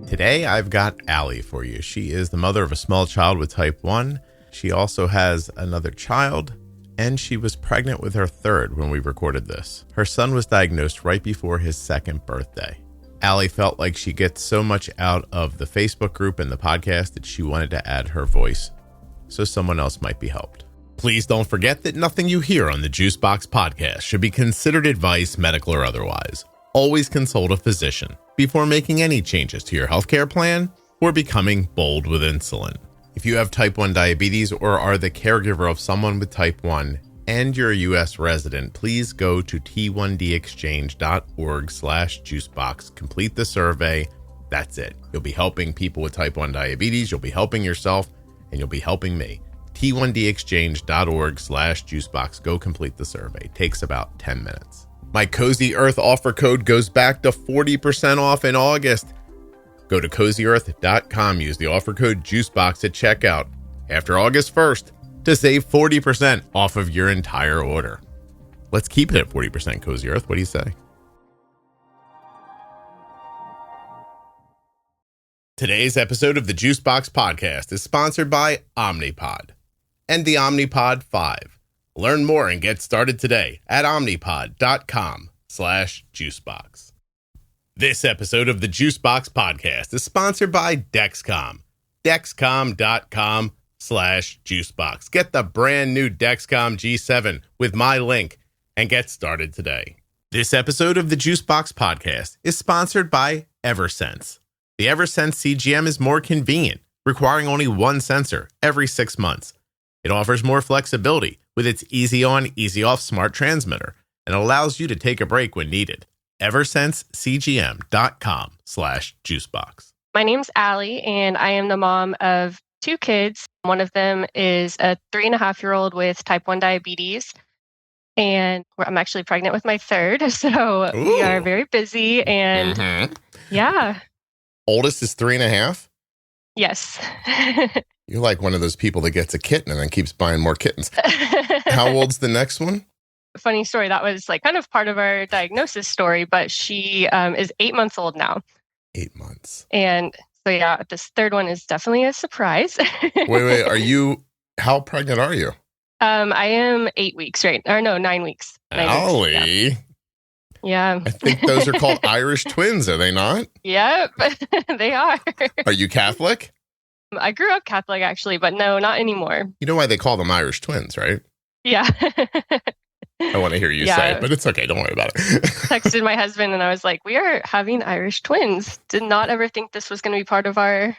Today, I've got Allie for you. She is the mother of a small child with type 1. She also has another child, and she was pregnant with her third when we recorded this. Her son was diagnosed right before his second birthday. Allie felt like she gets so much out of the Facebook group and the podcast that she wanted to add her voice so someone else might be helped. Please don't forget that nothing you hear on the Juicebox Podcast should be considered advice, medical or otherwise. Always consult a physician before making any changes to your healthcare plan or becoming bold with insulin. If you have type 1 diabetes or are the caregiver of someone with type 1 and you're a U.S. resident, please go to t1dexchange.org/juicebox. Complete the survey. That's it. You'll be helping people with type 1 diabetes. You'll be helping yourself, and you'll be helping me. t1dexchange.org/juicebox. Go complete the survey. Takes about 10 minutes. My Cozy Earth offer code goes back to 40% off in August. Go to CozyEarth.com. Use the offer code JUICEBOX at checkout after August 1st to save 40% off of your entire order. Let's keep it at 40%, Cozy Earth. What do you say? Today's episode of the Juicebox Podcast is sponsored by Omnipod and the Omnipod 5. Learn more and get started today at omnipod.com/juicebox. This episode of the Juicebox Podcast is sponsored by Dexcom. Dexcom.com/juicebox. Get the brand new Dexcom G7 with my link and get started today. This episode of the Juicebox Podcast is sponsored by Eversense. The Eversense CGM is more convenient, requiring only one sensor every 6 months. It offers more flexibility with its easy on, easy off smart transmitter and allows you to take a break when needed. EversenseCGM.com/juicebox. My name's Allie, and I am the mom of 2 kids. One of them is a 3.5-year-old with type 1 diabetes, and I'm actually pregnant with my third. So we are very busy, and yeah. Oldest is 3.5? Yes. You're like one of those people that gets a kitten and then keeps buying more kittens. How old's the next one? Funny story. That was like kind of part of our diagnosis story, but she is 8 months old now. 8 months. And so, yeah, this third one is definitely a surprise. Wait. How pregnant are you? I am 8 weeks, right? Or no, 9 weeks. 9 weeks, Allie. Yeah. I think those are called Irish twins, are they not? Yep, they are. Are you Catholic? I grew up Catholic, actually, but no, not anymore. You know why they call them Irish twins, right? Yeah. I want to hear you say it, but it's okay. Don't worry about it. Texted my husband and I was like, we are having Irish twins. Did not ever think this was going to be part of our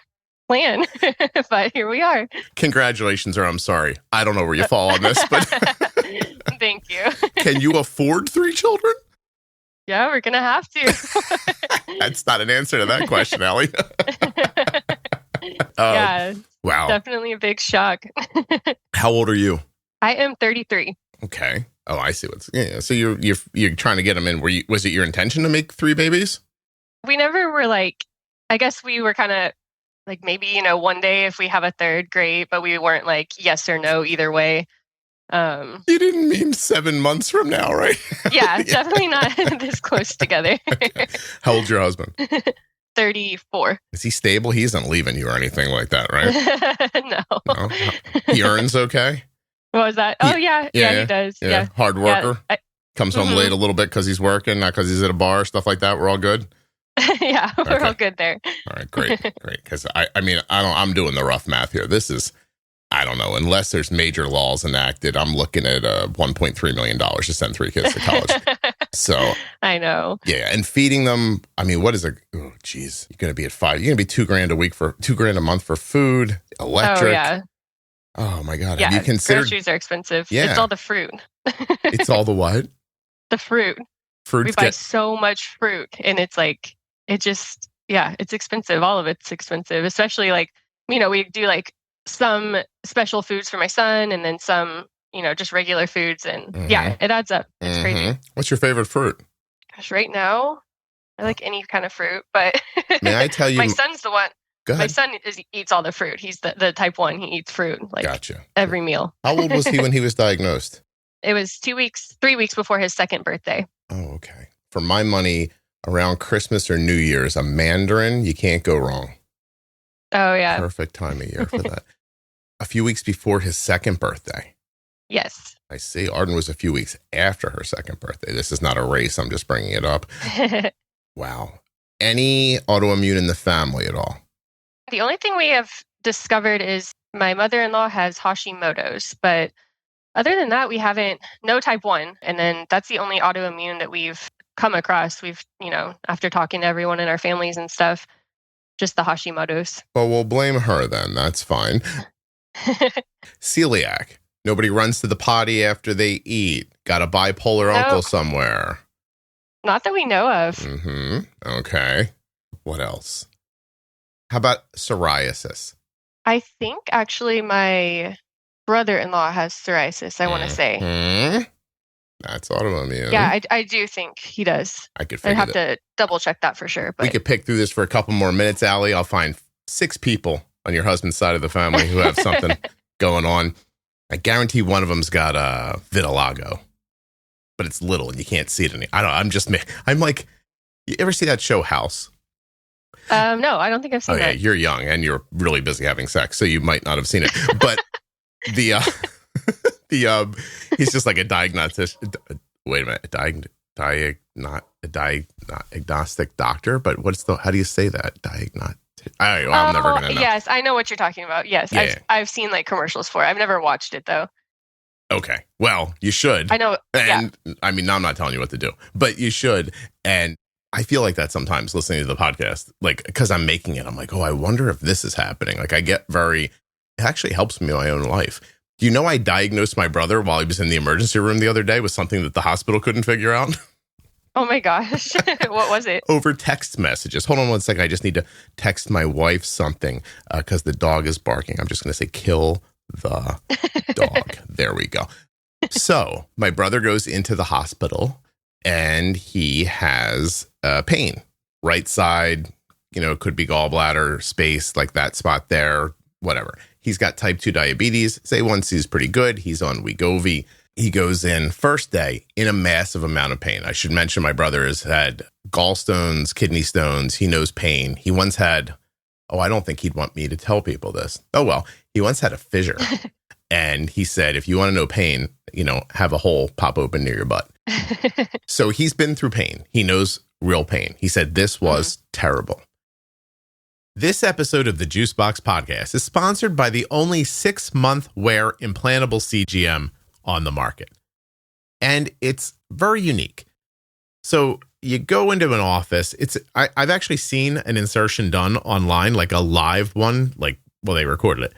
plan, but here we are. Congratulations, or I'm sorry. I don't know where you fall on this, but thank you. Can you afford 3 children? Yeah, we're going to have to. That's not an answer to that question, Allie. Yeah. Wow. Definitely a big shock. How old are you? I am 33. Okay. Oh, I see so you're trying to get them in. Was it your intention to make 3 babies? We never were like, I guess we were kind of like, maybe, one day if we have a third, great, but we weren't like yes or no either way. You didn't mean 7 months from now, right? Yeah, definitely not this close together. Okay. How old's your husband? 34. Is he stable? He isn't leaving you or anything like that, right? No. He earns okay? What was that? Oh, yeah, he does. Yeah. Hard worker? Yeah. Comes home late a little bit because he's working, not because he's at a bar, stuff like that. We're all good? Yeah, we're all good there. All right, great. Because I'm doing the rough math here. This is, I don't know, unless there's major laws enacted, I'm looking at $1.3 million to send 3 kids to college. So I know. Yeah, and feeding them. I mean, what is it? Oh, geez, you're going to be at 5. You're going to be $2,000 a month for food, electric. Oh yeah. Oh my God. Yeah, have you considered? Groceries are expensive. Yeah. It's all the fruit. It's all the what? The fruit. We buy so much fruit, and it's like it's expensive. All of it's expensive, especially like we do like some special foods for my son, and then some just regular foods, and yeah, it adds up. It's crazy. What's your favorite fruit? Gosh, right now I like any kind of fruit, but may I tell you, my son's the one. Go ahead. My son eats all the fruit. He's the type 1. He eats fruit like Gotcha. every meal. How old was he when he was diagnosed? It was 3 weeks before his second birthday. Oh, okay. For my money, around Christmas or New Year's, a mandarin, you can't go wrong. Oh, yeah. Perfect time of year for that. A few weeks before his second birthday. Yes. I see. Arden was a few weeks after her second birthday. This is not a race. I'm just bringing it up. Wow. Any autoimmune in the family at all? The only thing we have discovered is my mother-in-law has Hashimoto's, but other than that, we haven't, no type 1. And then that's the only autoimmune that we've come across. We've, after talking to everyone in our families and stuff, just the Hashimoto's. Well, we'll blame her then. That's fine. Celiac. Nobody runs to the potty after they eat. Got a bipolar uncle somewhere. Not that we know of. Mm-hmm. Okay. What else? How about psoriasis? I think actually my brother-in-law has psoriasis, I want to say. That's autoimmune. Yeah, I do think he does. I could figure I'd have to double check that for sure. But we could pick through this for a couple more minutes, Allie. I'll find 6 people on your husband's side of the family who have something going on. I guarantee one of them's got vitiligo, but it's little and you can't see it. I'm like, you ever see that show House? No, I don't think I've seen that. Yeah, you're young and you're really busy having sex, so you might not have seen it. But he's just like a diagnostic. Wait a minute, diagnostic doctor. But how do you say that? I'm never gonna know. Yes, I know what you're talking about. Yes, yeah. I've seen like commercials for it. I've never watched it though. Okay, well, you should. I know. And I mean, I'm not telling you what to do, but you should. And I feel like that sometimes listening to the podcast, like, because I'm making it, I'm like, oh, I wonder if this is happening. Like, it actually helps me in my own life. Do you know I diagnosed my brother while he was in the emergency room the other day with something that the hospital couldn't figure out? Oh my gosh. What was it? Over text messages. Hold on one second. I just need to text my wife something because the dog is barking. I'm just going to say, kill the dog. There we go. So my brother goes into the hospital and he has pain. Right side, it could be gallbladder space, like that spot there, whatever. He's got type 2 diabetes. A1C is pretty good. He's on Wegovy. He goes in first day in a massive amount of pain. I should mention my brother has had gallstones, kidney stones. He knows pain. He once had, I don't think he'd want me to tell people this. Oh, well, he once had a fissure. And he said, if you want to know pain, have a hole pop open near your butt. So he's been through pain. He knows real pain. He said this was terrible. This episode of the Juicebox Podcast is sponsored by the only 6-month wear implantable CGM on the market. And it's very unique. So you go into an office. I've actually seen an insertion done online, like a live one, they recorded it.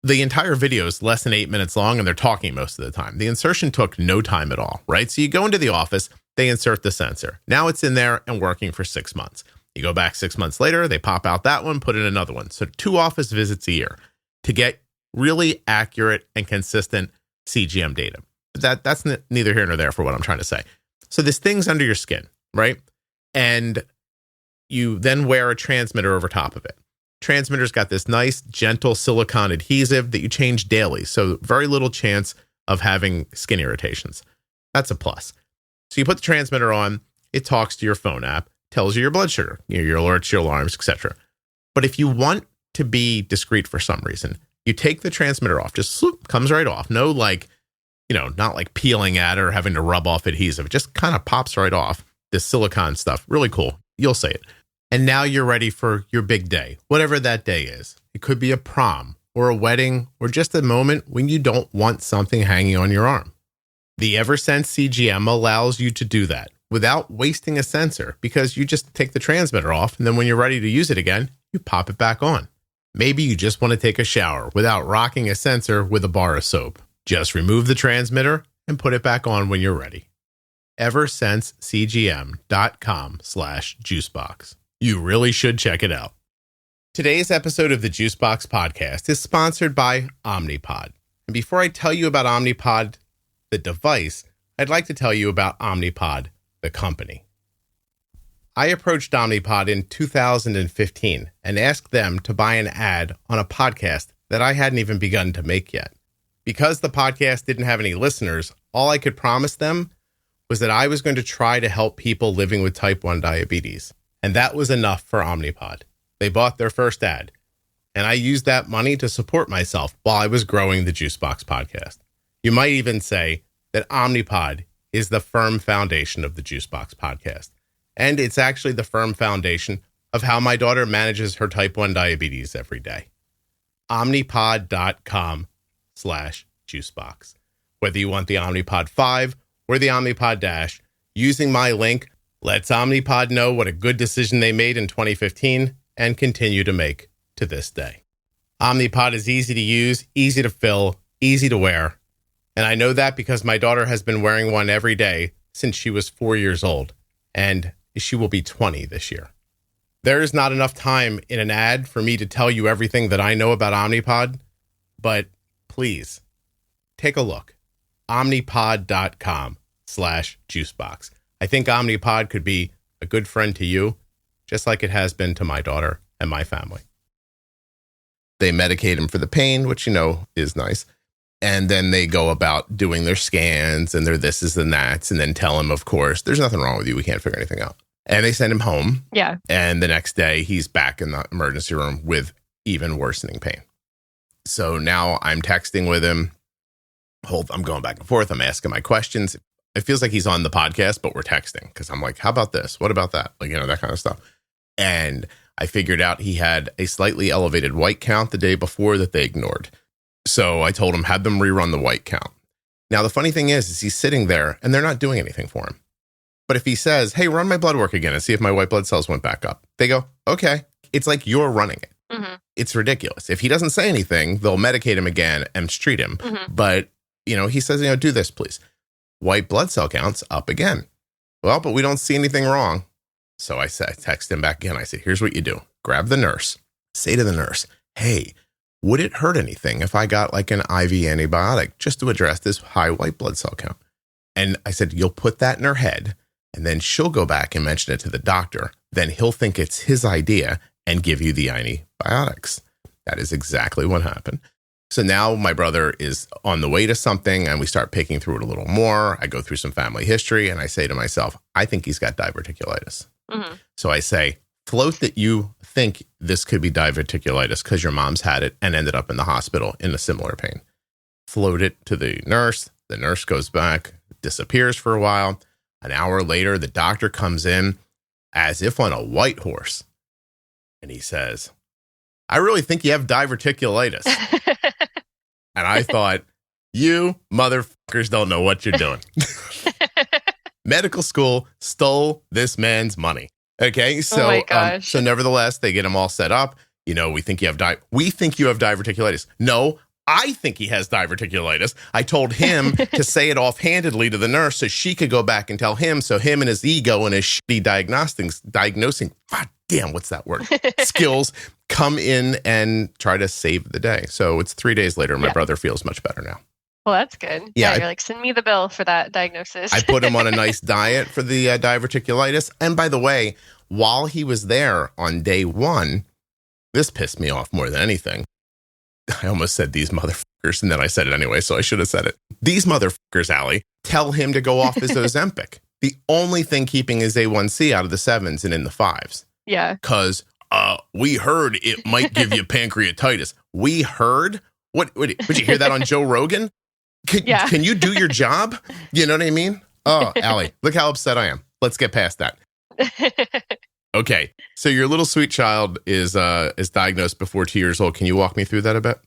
The entire video is less than 8 minutes long and they're talking most of the time. The insertion took no time at all, right? So you go into the office, they insert the sensor. Now it's in there and working for 6 months. You go back 6 months later, they pop out that one, put in another one. So 2 office visits a year to get really accurate and consistent CGM data. But that's neither here nor there for what I'm trying to say. So this thing's under your skin, right? And you then wear a transmitter over top of it. Transmitter's got this nice, gentle silicone adhesive that you change daily. So very little chance of having skin irritations. That's a plus. So you put the transmitter on, it talks to your phone app, tells you your blood sugar, your alerts, your alarms, etc. But if you want to be discreet for some reason, you take the transmitter off, just swoop, comes right off. No, not like peeling at it or having to rub off adhesive. It just kind of pops right off. This silicone stuff, really cool. You'll say it. And now you're ready for your big day, whatever that day is. It could be a prom or a wedding or just a moment when you don't want something hanging on your arm. The Eversense CGM allows you to do that without wasting a sensor because you just take the transmitter off and then when you're ready to use it again, you pop it back on. Maybe you just want to take a shower without rocking a sensor with a bar of soap. Just remove the transmitter and put it back on when you're ready. EversenseCGM.com/juicebox. You really should check it out. Today's episode of the Juicebox Podcast is sponsored by Omnipod. And before I tell you about Omnipod, the device, I'd like to tell you about Omnipod, the company. I approached Omnipod in 2015 and asked them to buy an ad on a podcast that I hadn't even begun to make yet. Because the podcast didn't have any listeners, all I could promise them was that I was going to try to help people living with type 1 diabetes. And that was enough for Omnipod. They bought their first ad, and I used that money to support myself while I was growing the Juicebox podcast. You might even say that Omnipod is the firm foundation of the Juicebox podcast. And it's actually the firm foundation of how my daughter manages her type 1 diabetes every day. Omnipod.com/Juicebox. Whether you want the Omnipod 5 or the Omnipod DASH, using my link lets Omnipod know what a good decision they made in 2015 and continue to make to this day. Omnipod is easy to use, easy to fill, easy to wear. And I know that because my daughter has been wearing one every day since she was 4 years old. And she will be 20 this year. There is not enough time in an ad for me to tell you everything that I know about Omnipod, but please take a look. Omnipod.com/Juicebox. I think Omnipod could be a good friend to you, just like it has been to my daughter and my family. They medicate him for the pain, which, is nice. And then they go about doing their scans and their thises and that's, and then tell him, of course, there's nothing wrong with you. We can't figure anything out. And they send him home. Yeah. And the next day he's back in the emergency room with even worsening pain. So now I'm texting with him. I'm going back and forth. I'm asking my questions. It feels like he's on the podcast, but we're texting because I'm like, how about this? What about that? That kind of stuff. And I figured out he had a slightly elevated white count the day before that they ignored. So I told him, have them rerun the white count. Now, the funny thing is he's sitting there and they're not doing anything for him. But if he says, hey, run my blood work again and see if my white blood cells went back up, they go, okay. It's like you're running it. Mm-hmm. It's ridiculous. If he doesn't say anything, they'll medicate him again and treat him. Mm-hmm. But, he says, do this, please. White blood cell counts up again. Well, but we don't see anything wrong. So I text him back again. I say, here's what you do. Grab the nurse. Say to the nurse, hey, would it hurt anything if I got like an IV antibiotic just to address this high white blood cell count? And I said, you'll put that in her head and then she'll go back and mention it to the doctor. Then he'll think it's his idea and give you the antibiotics. That is exactly what happened. So now my brother is on the way to something and we start picking through it a little more. I go through some family history and I say to myself, I think he's got diverticulitis. Mm-hmm. So I say, float that you think this could be diverticulitis because your mom's had it and ended up in the hospital in a similar pain. Float it to the nurse. The nurse goes back, disappears for a while. An hour later, the doctor comes in as if on a white horse. And he says, I really think you have diverticulitis. And I thought, you motherfuckers don't know what you're doing. Medical school stole this man's money. Okay, so oh my gosh. So nevertheless, they get him all set up. We think you have diverticulitis. No, I think he has diverticulitis. I told him to say it offhandedly to the nurse so she could go back and tell him. So him and his ego and his shitty diagnosing, God damn, what's that word? Skills come in and try to save the day. So it's 3 days later. My brother feels much better now. Well, that's good. Yeah, you're like, send me the bill for that diagnosis. I put him on a nice diet for the diverticulitis. And by the way, while he was there on day one, this pissed me off more than anything. I almost said these motherfuckers, and then I said it anyway, so I should have said it. These motherfuckers, Allie, tell him to go off his Ozempic. The only thing keeping his A1C out of the 7s and in the 5s. Yeah. Because we heard it might give you pancreatitis. We heard? What? Did you hear that on Joe Rogan? Can you do your job? You know what I mean? Oh, Allie, look how upset I am. Let's get past that. Okay, so your little sweet child is diagnosed before 2 years old. Can you walk me through that a bit?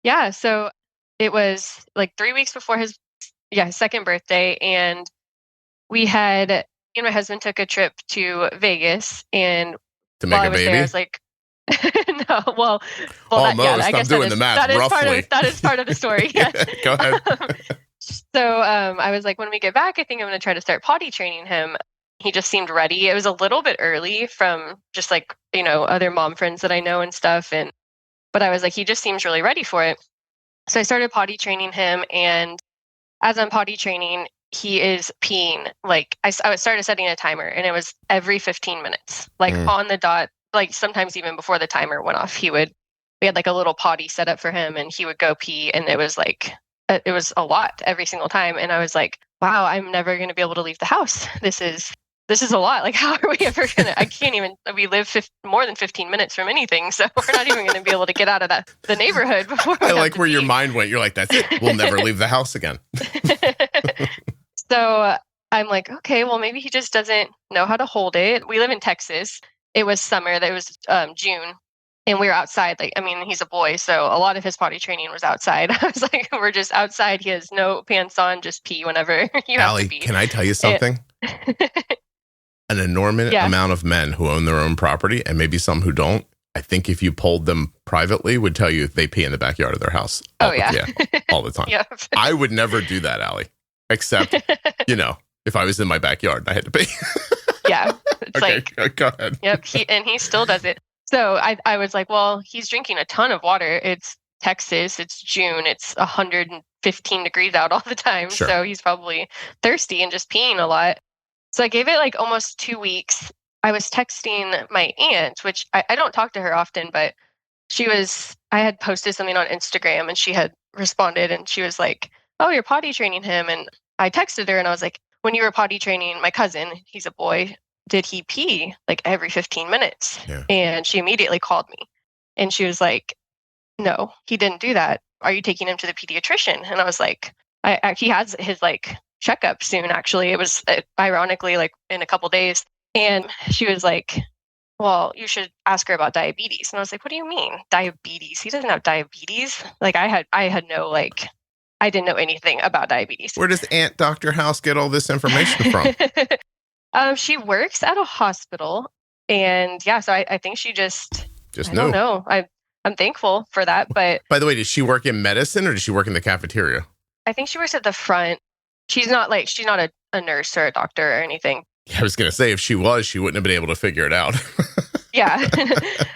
Yeah, so it was like 3 weeks before his second birthday, and me and my husband took a trip to Vegas, and to make a baby. There, I was like, no, well, almost. I guess I'm doing the math roughly. That is part of the story. Yes. Go ahead. So I was like, when we get back, I think I'm going to try to start potty training him. He just seemed ready. It was a little bit early from just like, other mom friends that I know and stuff. But I was like, he just seems really ready for it. So I started potty training him. And as I'm potty training, he is peeing. Like I started setting a timer, and it was every 15 minutes, like on the dot. Like sometimes even before the timer went off, we had like a little potty set up for him, and he would go pee, and it was like it was a lot every single time. And I was like, wow, I'm never going to be able to leave the house. This is a lot. Like, how are we ever going to, I can't even, we live more than 15 minutes from anything. So we're not even going to be able to get out of the neighborhood before. I like where your mind went. You're like, that's it. We'll never leave the house again. So I'm like, okay, well, maybe he just doesn't know how to hold it. We live in Texas. It was summer. That was June. And we were outside. Like, I mean, he's a boy, so a lot of his potty training was outside. I was like, we're just outside. He has no pants on, just pee whenever you have Allie, to pee. Can I tell you something? An enormous amount of men who own their own property, and maybe some who don't, I think if you polled them privately, would tell you they pee in the backyard of their house. All the time. Yep. I would never do that, Allie, except, if I was in my backyard and I had to pee. Yeah. It's okay, go ahead. Yep. He still does it. So I was like, well, he's drinking a ton of water. It's Texas. It's June. It's 115 degrees out all the time. Sure. So he's probably thirsty and just peeing a lot. So I gave it like almost 2 weeks. I was texting my aunt, which I don't talk to her often, but I had posted something on Instagram, and she had responded, and she was like, oh, you're potty training him. And I texted her, and I was like, when you were potty training my cousin, he's a boy, did he pee like every 15 minutes? Yeah. And she immediately called me, and she was like, no, he didn't do that. Are you taking him to the pediatrician? And I was like, he has his like checkup soon. Actually, it was ironically like in a couple days. And she was like, well, you should ask her about diabetes. And I was like, what do you mean diabetes? He doesn't have diabetes. Like I had no, like, I didn't know anything about diabetes. Where does Aunt Dr. House get all this information from? She works at a hospital, and yeah, so I think she just knew. I don't know. I'm thankful for that. But by the way, does she work in medicine, or does she work in the cafeteria? I think she works at the front. She's not a nurse or a doctor or anything. I was going to say, if she was, she wouldn't have been able to figure it out. Yeah.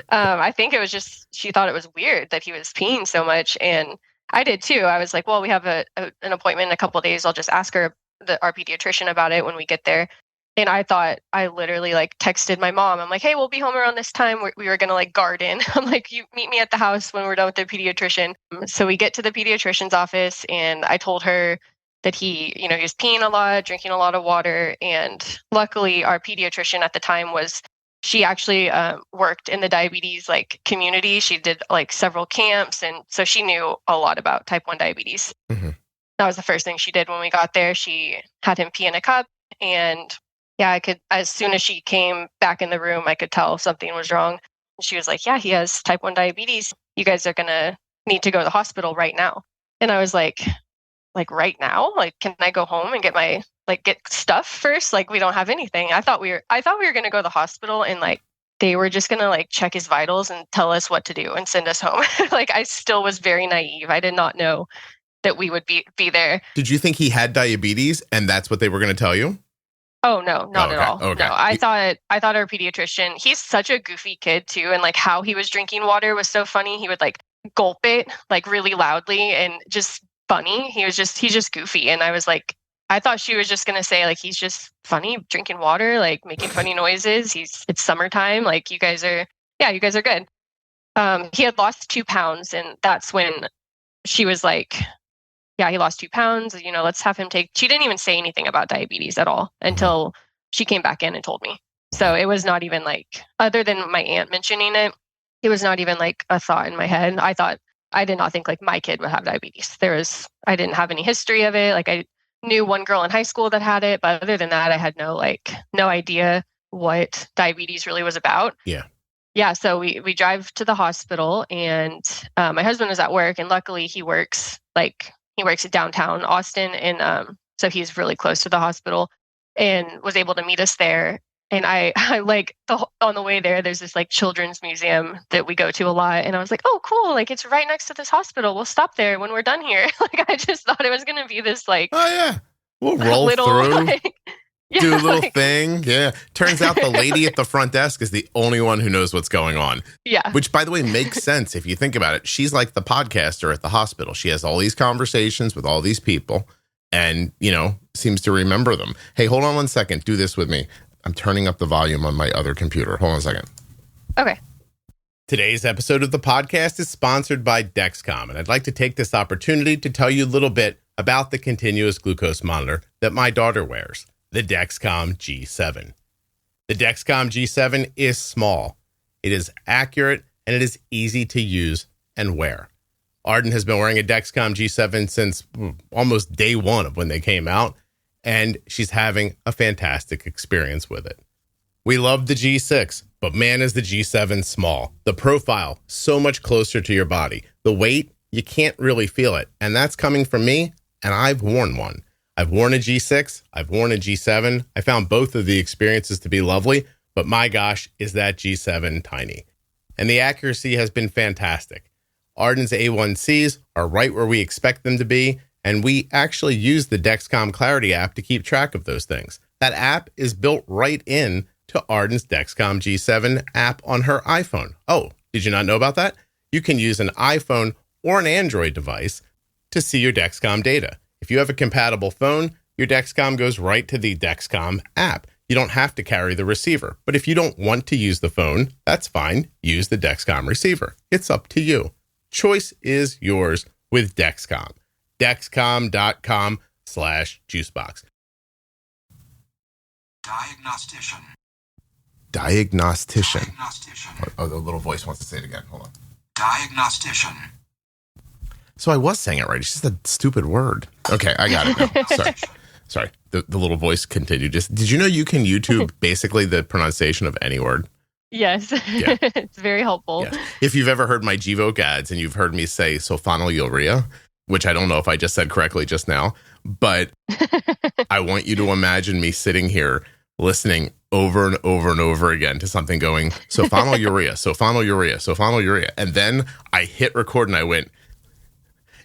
I think it was just, she thought it was weird that he was peeing so much. And I did too. I was like, well, we have an appointment in a couple of days. I'll just ask our pediatrician about it when we get there. And I literally like texted my mom. I'm like, hey, we'll be home around this time. We were going to like garden. I'm like, you meet me at the house when we're done with the pediatrician. So we get to the pediatrician's office, and I told her that he was peeing a lot, drinking a lot of water. And luckily our pediatrician at the time she actually worked in the diabetes like community. She did like several camps. And so she knew a lot about type 1 diabetes. Mm-hmm. That was the first thing she did when we got there. She had him pee in a cup, and yeah, as soon as she came back in the room, I could tell something was wrong. She was like, yeah, he has type 1 diabetes. You guys are going to need to go to the hospital right now. And I was like right now? Like, can I go home and get stuff first? Like, we don't have anything. I thought we were going to go to the hospital, and like, they were just going to like check his vitals and tell us what to do and send us home. Like, I still was very naive. I did not know that we would be there. Did you think he had diabetes and that's what they were going to tell you? Oh, no, not at all. Okay. No, I thought our pediatrician, he's such a goofy kid too. And like how he was drinking water was so funny. He would like gulp it like really loudly and just funny. He's just goofy. And I was like, I thought she was just going to say like, he's just funny drinking water, like making funny noises. It's summertime. Like you guys are good. He had lost 2 pounds, and that's when she was like, yeah, he lost 2 pounds. Let's have him she didn't even say anything about diabetes at all until she came back in and told me. So it was not even like, other than my aunt mentioning it, it was not even like a thought in my head. I did not think like my kid would have diabetes. I didn't have any history of it. Like I knew one girl in high school that had it, but other than that, I had no idea what diabetes really was about. Yeah. Yeah. So we drive to the hospital, and my husband was at work, and luckily he works downtown Austin. And so he's really close to the hospital and was able to meet us there. And I on the way there, there's this like children's museum that we go to a lot. And I was like, oh, cool. Like it's right next to this hospital. We'll stop there when we're done here. Like, I just thought it was going to be this like, oh yeah, we'll roll through, do a little thing. Yeah. Turns out the lady at the front desk is the only one who knows what's going on. Yeah. Which, by the way, makes sense if you think about it. She's like the podcaster at the hospital. She has all these conversations with all these people. and, seems to remember them. Hey, hold on one second. Do this with me. I'm turning up the volume on my other computer. Hold on a second. Okay. Today's episode of the podcast is sponsored by Dexcom, and I'd like to take this opportunity to tell you a little bit about the continuous glucose monitor that my daughter wears, the Dexcom G7. The Dexcom G7 is small, it is accurate, and it is easy to use and wear. Arden has been wearing a Dexcom G7 since almost day one of when they came out, and she's having a fantastic experience with it. We love the G6, but man, is the G7 small. The profile, so much closer to your body. The weight, you can't really feel it. And that's coming from me, and I've worn one. I've worn a G6, I've worn a G7. I found both of the experiences to be lovely, but my gosh, is that G7 tiny. And the accuracy has been fantastic. Arden's A1Cs are right where we expect them to be, and we actually use the Dexcom Clarity app to keep track of those things. That app is built right in to Arden's Dexcom G7 app on her iPhone. Oh, did you not know about that? You can use an iPhone or an Android device to see your Dexcom data. If you have a compatible phone, your Dexcom goes right to the Dexcom app. You don't have to carry the receiver. But if you don't want to use the phone, that's fine. Use the Dexcom receiver. It's up to you. Choice is yours with Dexcom. Dexcom.com/juicebox. Diagnostician. Oh, the little voice wants to say it again. Hold on. Diagnostician. So I was saying it right. It's just a stupid word. Okay, I got it now. Sorry. The little voice continued. Did you know you can YouTube basically the pronunciation of any word? Yes. Yeah. It's very helpful. Yeah. If you've ever heard my Gvoke ads and you've heard me say sulfonylurea, which I don't know if I just said correctly just now, but I want you to imagine me sitting here listening over and over and over again to something going, sulfonylurea. And then I hit record and I went,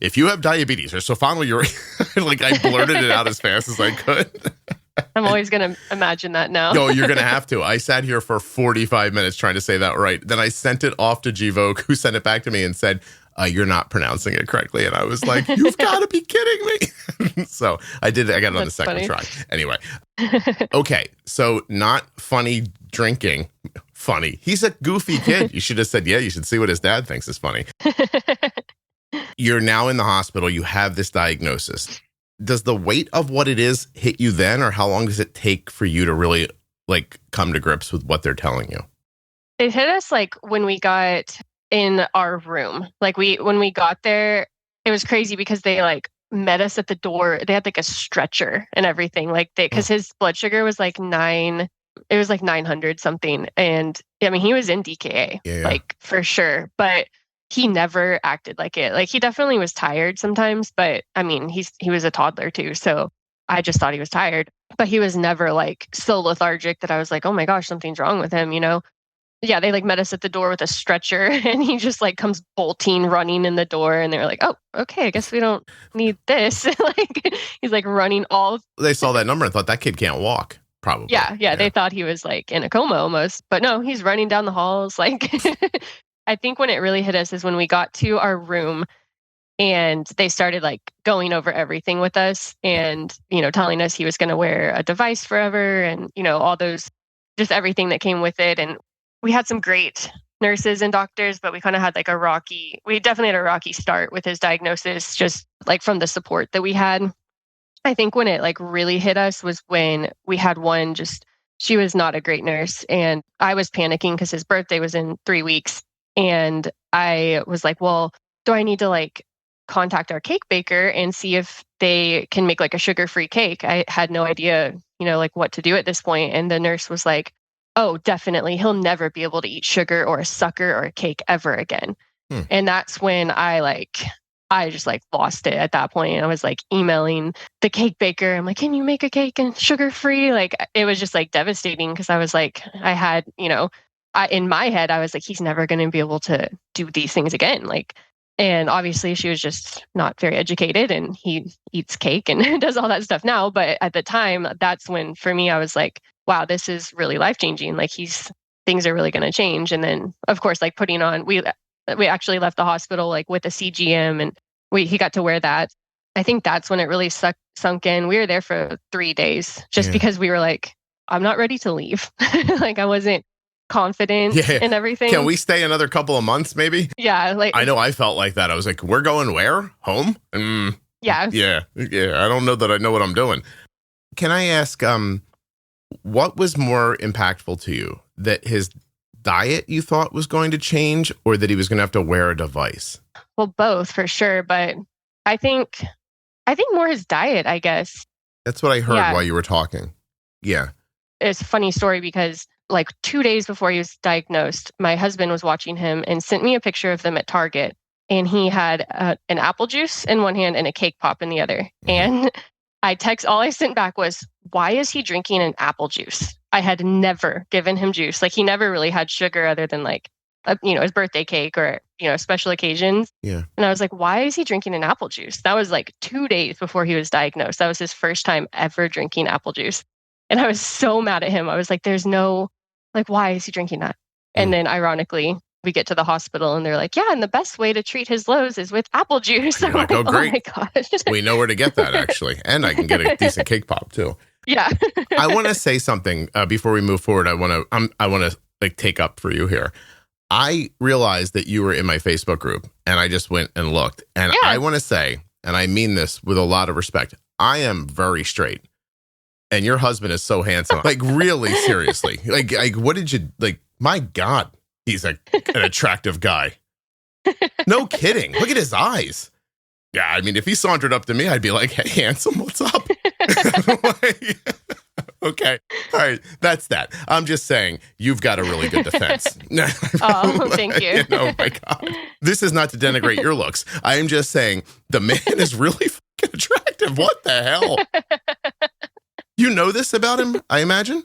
if you have diabetes or sulfonylurea, like I blurted it out as fast as I could. I'm always going to imagine that now. No, you're going to have to. I sat here for 45 minutes trying to say that right. Then I sent it off to Gvoke, who sent it back to me and said, you're not pronouncing it correctly. And I was like, you've got to be kidding me. So I did it. I got it on the second try. Anyway. Okay. So not funny drinking. Funny. He's a goofy kid. You should have said, yeah, you should see what his dad thinks is funny. You're now in the hospital. You have this diagnosis. Does the weight of what it is hit you then, or how long does it take for you to really come to grips with what they're telling you? It hit us when we got in our room. When we got there, it was crazy because they met us at the door. They had a stretcher and everything because his blood sugar was 9. It was 900 something. And I mean, he was in DKA, for sure. But he never acted like it. He definitely was tired sometimes, but I mean, he was a toddler too. So I just thought he was tired, but he was never so lethargic that I was like, oh my gosh, something's wrong with him, Yeah, they met us at the door with a stretcher and he just comes bolting, running in the door. And they were like, oh, okay, I guess we don't need this. He's running all. They saw that number and thought that kid can't walk. Probably. Yeah. They thought he was in a coma almost, but no, he's running down the halls. I think when it really hit us is when we got to our room and they started going over everything with us and, telling us he was going to wear a device forever and, all those, just everything that came with it. And we had some great nurses and doctors, but we kind of had we definitely had a rocky start with his diagnosis, just from the support that we had. I think when it really hit us was when we had one, she was not a great nurse. And I was panicking because his birthday was in 3 weeks. And I was like, well, do I need to contact our cake baker and see if they can make a sugar-free cake? I had no idea, what to do at this point. And the nurse was like, oh, definitely. He'll never be able to eat sugar or a sucker or a cake ever again. And that's when I just lost it at that point. I was emailing the cake baker. I'm like, can you make a cake and sugar-free? It was just devastating because I was I had, in my head, I was he's never going to be able to do these things again. And obviously she was just not very educated and he eats cake and does all that stuff now. But at the time, that's when for me, I was wow, this is really life-changing. Things are really going to change. And then of course, putting on, we actually left the hospital with a CGM and he got to wear that. I think that's when it really sunk in. We were there for 3 days just because we were like, I'm not ready to leave. Like I wasn't confident in everything. Can we stay another couple of months maybe? Yeah. Like I know I felt like that. I was like, we're going where? Home? Yeah. Yeah. I don't know that I know what I'm doing. Can I ask, what was more impactful to you? That his diet you thought was going to change or that he was going to have to wear a device? Well, both for sure. But I think more his diet, I guess. That's what I heard while you were talking. Yeah. It's a funny story because like 2 days before he was diagnosed, my husband was watching him and sent me a picture of them at Target. And he had an apple juice in one hand and a cake pop in the other. And all I sent back was, why is he drinking an apple juice? I had never given him juice. Like he never really had sugar other than like, his birthday cake or, special occasions. Yeah. And I was like, why is he drinking an apple juice? That was like 2 days before he was diagnosed. That was his first time ever drinking apple juice. And I was so mad at him. I was like, why is he drinking that? And then ironically, we get to the hospital and they're like, yeah, and the best way to treat his lows is with apple juice. You're like, oh, great. Oh my gosh. We know where to get that actually. And I can get a decent cake pop too. Yeah. I want to say something before we move forward. I want to like take up for you here. I realized that you were in my Facebook group and I just went and looked. And I want to say, and I mean this with a lot of respect, I am very straight. And your husband is so handsome. Like really, seriously. Like what did you like? My God, he's an attractive guy. No kidding. Look at his eyes. Yeah, I mean, if he sauntered up to me, I'd be like, hey, handsome, what's up? Okay. All right. That's that. I'm just saying, you've got a really good defense. Oh, thank you. Oh, my God. This is not to denigrate your looks. I am just saying, the man is really fucking attractive. What the hell? You know this about him, I imagine?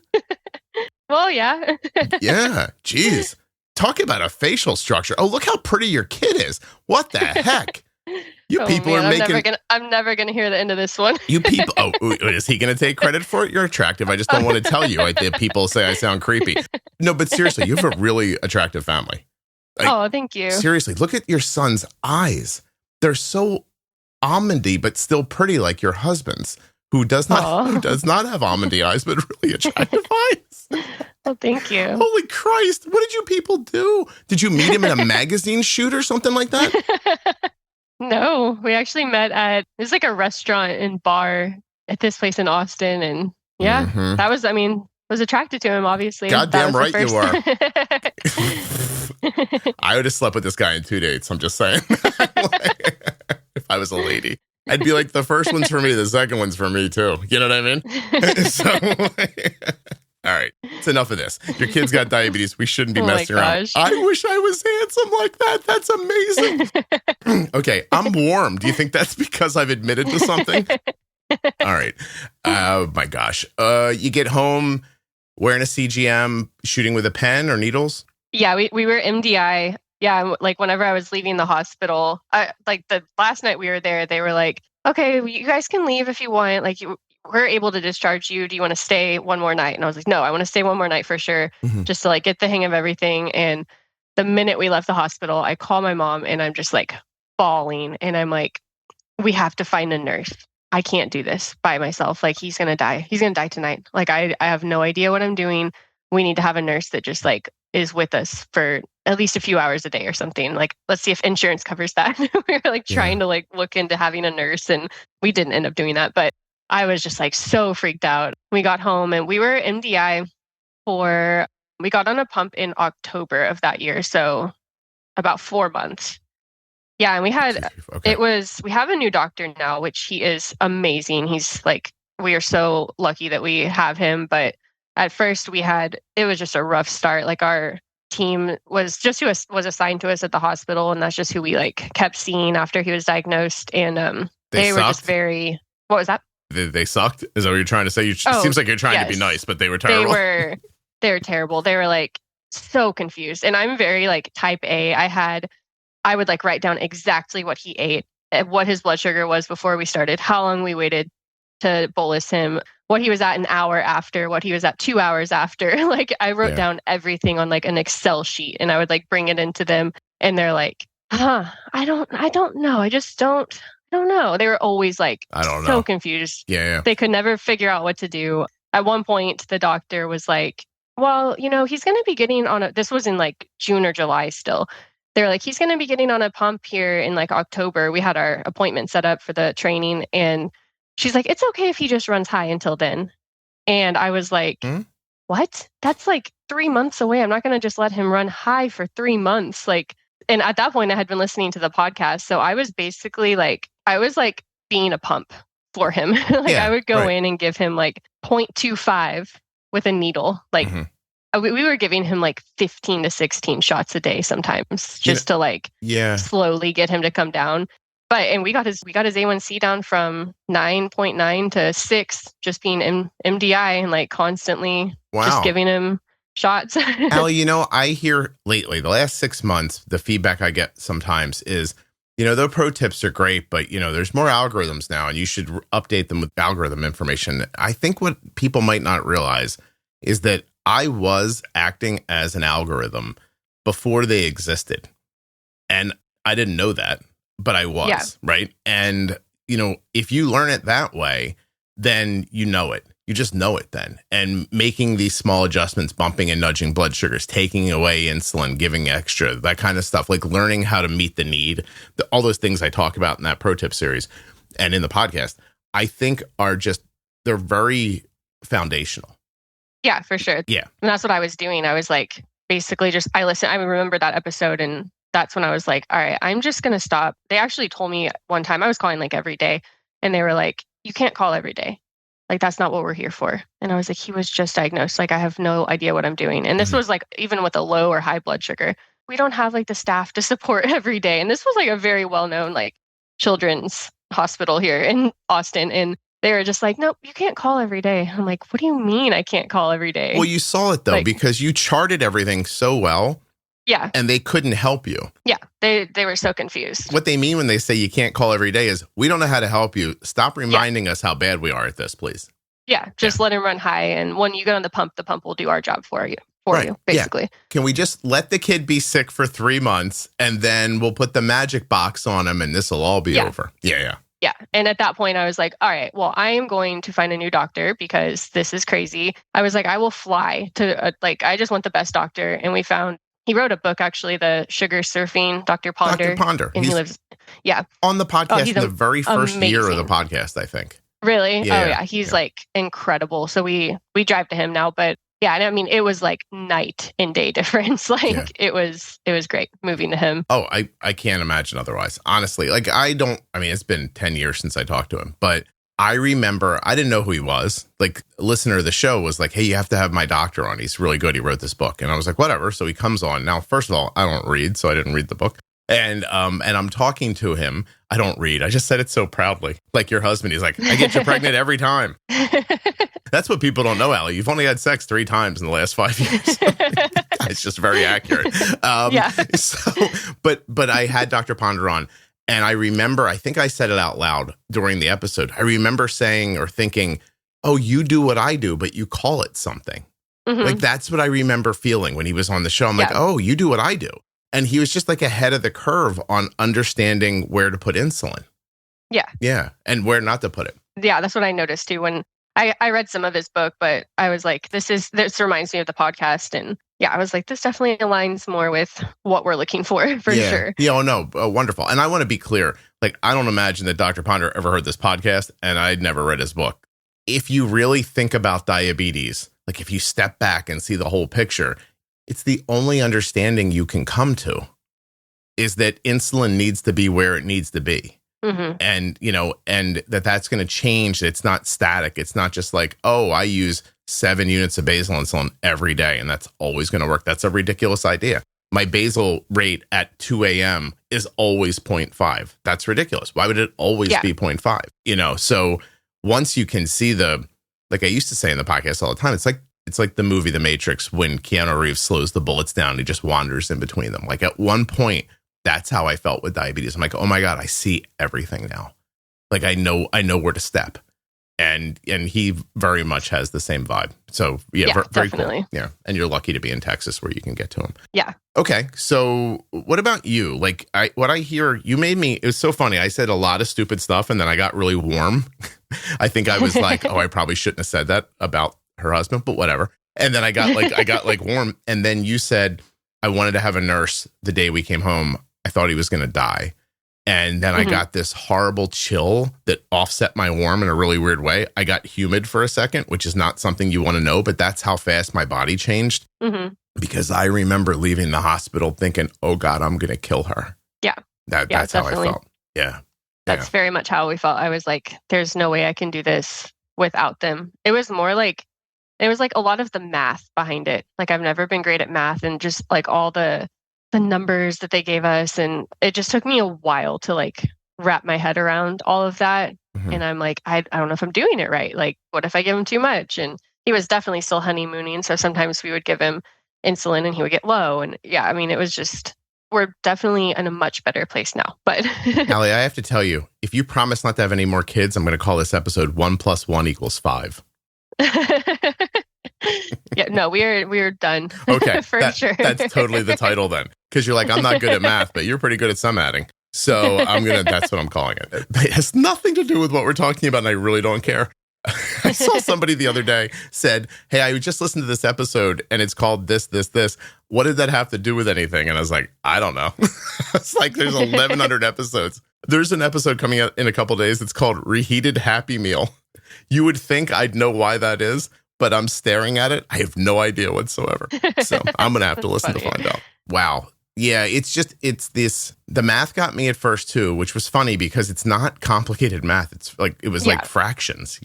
Well, yeah. Yeah. Geez. Talk about a facial structure. Oh, look how pretty your kid is. What the heck? You people are making... I'm never gonna hear the end of this one. You people... Oh, is he going to take credit for it? You're attractive. I just don't want to tell you. People say I sound creepy. No, but seriously, you have a really attractive family. Oh, thank you. Seriously, look at your son's eyes. They're so almondy, but still pretty like your husband's, who does not have almondy eyes, but really attractive eyes. Well, thank you. Holy Christ. What did you people do? Did you meet him in a magazine shoot or something like that? No, we actually met it was like a restaurant and bar at this place in Austin. And that was, was attracted to him, obviously. Goddamn right you are. I would have slept with this guy in 2 dates. I'm just saying. If I was a lady, I'd be like, the first one's for me. The second one's for me too. You know what I mean? All right. It's enough of this. Your kid's got diabetes. We shouldn't be messing around. I wish I was handsome like that. That's amazing. Okay. I'm warm. Do you think that's because I've admitted to something? All right. Oh my gosh. You get home wearing a CGM, shooting with a pen or needles? Yeah, we were MDI. Yeah. Like whenever I was leaving the hospital, like the last night we were there, they were like, okay, you guys can leave if you want. Like we're able to discharge you. Do you want to stay one more night? And I was like, no, I want to stay one more night for sure. Just to like get the hang of everything. And the minute we left the hospital, I call my mom and I'm just like bawling. And I'm like, we have to find a nurse. I can't do this by myself. Like he's going to die. He's going to die tonight. Like I have no idea what I'm doing. We need to have a nurse that just like is with us for at least a few hours a day or something. Like, let's see if insurance covers that. We were like trying to like look into having a nurse and we didn't end up doing that. But I was just like so freaked out. We got home and we were MDI we got on a pump in October of that year. So about 4 months. Yeah. And we have a new doctor now, which he is amazing. He's like, we are so lucky that we have him. But at first it was just a rough start. Like our team was just who was assigned to us at the hospital. And that's just who we like kept seeing after he was diagnosed. And they were just what was that? They sucked? Is that what you're trying to say? It seems like you're trying to be nice, but they were terrible. They were terrible. They were like so confused. And I'm very like type A. I would like write down exactly what he ate, what his blood sugar was before we started, how long we waited to bolus him, what he was at an hour after, what he was at 2 hours after. Like I wrote down everything on like an Excel sheet and I would like bring it into them and they're like, I don't know. I just don't I don't know. They were always like I don't know. So confused. Yeah. They could never figure out what to do. At one point, the doctor was like, well, he's going to be getting on this was in like June or July still. They're like, he's going to be getting on a pump here in like October. We had our appointment set up for the training. And she's like, it's okay if he just runs high until then. And I was like, what? That's like 3 months away. I'm not going to just let him run high for 3 months. Like, and at that point I had been listening to the podcast. So I was basically like, being a pump for him. I would go in and give him like 0.25 with a needle. Like we were giving him like 15 to 16 shots a day sometimes just to slowly get him to come down. And we got his A1C down from 9.9 to 6, just being MDI and like constantly just giving him shots. Allie, I hear lately, the last 6 months, the feedback I get sometimes is, the pro tips are great, but, there's more algorithms now and you should update them with algorithm information. I think what people might not realize is that I was acting as an algorithm before they existed. And I didn't know that, but I was, right? And, if you learn it that way, then you know it. You just know it then. And making these small adjustments, bumping and nudging blood sugars, taking away insulin, giving extra, that kind of stuff, like learning how to meet the need, all those things I talk about in that pro tip series and in the podcast, I think they're very foundational. Yeah, for sure. Yeah. And that's what I was doing. I was like, basically I remember that episode, and that's when I was like, all right, I'm just going to stop. They actually told me one time, I was calling like every day, and they were like, you can't call every day. Like, that's not what we're here for. And I was like, he was just diagnosed. Like, I have no idea what I'm doing. And this was like, even with a low or high blood sugar, we don't have like the staff to support every day. And this was like a very well-known like children's hospital here in Austin. And they were just like, nope, you can't call every day. I'm like, what do you mean I can't call every day? Well, you saw it though, because you charted everything so well. Yeah. And they couldn't help you. Yeah. They were so confused. What they mean when they say you can't call every day is, we don't know how to help you. Stop reminding us how bad we are at this, please. Yeah. Just let him run high. And when you get on the pump will do our job for you, basically. Yeah. Can we just let the kid be sick for 3 months and then we'll put the magic box on him and this will all be over? Yeah. Yeah. And at that point I was like, all right, well, I am going to find a new doctor because this is crazy. I was like, I will fly to I just want the best doctor. And he wrote a book, actually, The Sugar Surfing, Dr. Ponder. Dr. Ponder. And he lives, on the podcast in the very first year of the podcast, I think. Really? Yeah. He's like incredible. So we drive to him now. But yeah, I mean, it was like night and day difference. It was great moving to him. Oh, I can't imagine otherwise. Honestly, it's been 10 years since I talked to him, but I remember I didn't know who he was. Like, a listener of the show was like, hey, you have to have my doctor on. He's really good. He wrote this book. And I was like, whatever. So he comes on. Now, first of all, I don't read, so I didn't read the book. And I'm talking to him. I don't read. I just said it so proudly. Like your husband. He's like, I get you pregnant every time. That's what people don't know, Allie. You've only had sex 3 times in the last 5 years. It's just very accurate. But I had Dr. Ponder on. And I remember, I think I said it out loud during the episode. I remember saying or thinking, oh, you do what I do, but you call it something. Mm-hmm. Like, that's what I remember feeling when he was on the show. I'm like, oh, you do what I do. And he was just like ahead of the curve on understanding where to put insulin. Yeah. Yeah. And where not to put it. Yeah. That's what I noticed too. When I read some of his book, but I was like, this reminds me of the podcast. And yeah, I was like, this definitely aligns more with what we're looking for sure. Yeah. Oh, no. Wonderful. And I want to be clear. Like, I don't imagine that Dr. Ponder ever heard this podcast, and I'd never read his book. If you really think about diabetes, like if you step back and see the whole picture, it's the only understanding you can come to is that insulin needs to be where it needs to be. Mm-hmm. And that's going to change. It's not static. It's not just like, oh, I use 7 units of basal insulin every day and that's always going to work. That's a ridiculous idea. My basal rate at 2 a.m. is always 0.5. That's ridiculous. Why would it always be 0.5? So once you can see like I used to say in the podcast all the time, it's like the movie The Matrix when Keanu Reeves slows the bullets down. He just wanders in between them. Like at one point, that's how I felt with diabetes. I'm like, oh my God, I see everything now. Like I know where to step. And he very much has the same vibe. So yeah, very definitely. Cool. Yeah. And you're lucky to be in Texas where you can get to him. Yeah. Okay. So what about you? Like what I hear, it was so funny. I said a lot of stupid stuff and then I got really warm. I think I was like, oh, I probably shouldn't have said that about her husband, but whatever. And then I got warm. And then you said, I wanted to have a nurse the day we came home. I thought he was going to die. And then I got this horrible chill that offset my warm in a really weird way. I got humid for a second, which is not something you want to know, but that's how fast my body changed. Because I remember leaving the hospital thinking, oh God, I'm going to kill her. Yeah. That's definitely how I felt. Yeah. That's very much how we felt. I was like, there's no way I can do this without them. It was more like, a lot of the math behind it. Like I've never been great at math and just like all the numbers that they gave us. And it just took me a while to like wrap my head around all of that. And I'm like, I don't know if I'm doing it right. Like, what if I give him too much? And he was definitely still honeymooning. So sometimes we would give him insulin and he would get low. And yeah, I mean, it was just, we're definitely in a much better place now. But Allie, I have to tell you, if you promise not to have any more kids, I'm going to call this episode 1 + 1 = 5. Yeah, no, we're done. Okay, sure. That's totally the title then, because you're like, I'm not good at math, but you're pretty good at sum adding. So that's what I'm calling it. It has nothing to do with what we're talking about, and I really don't care. I saw somebody the other day said, hey, I just listened to this episode and it's called this. What did that have to do with anything? And I was like, I don't know. It's like there's 1,100 episodes. There's an episode coming out in a couple of days. It's called Reheated Happy Meal. You would think I'd know why that is, but I'm staring at it. I have no idea whatsoever. So I'm going to have to listen to find out. Wow. Yeah, the math got me at first too, which was funny because it's not complicated math. It's like, it was like fractions,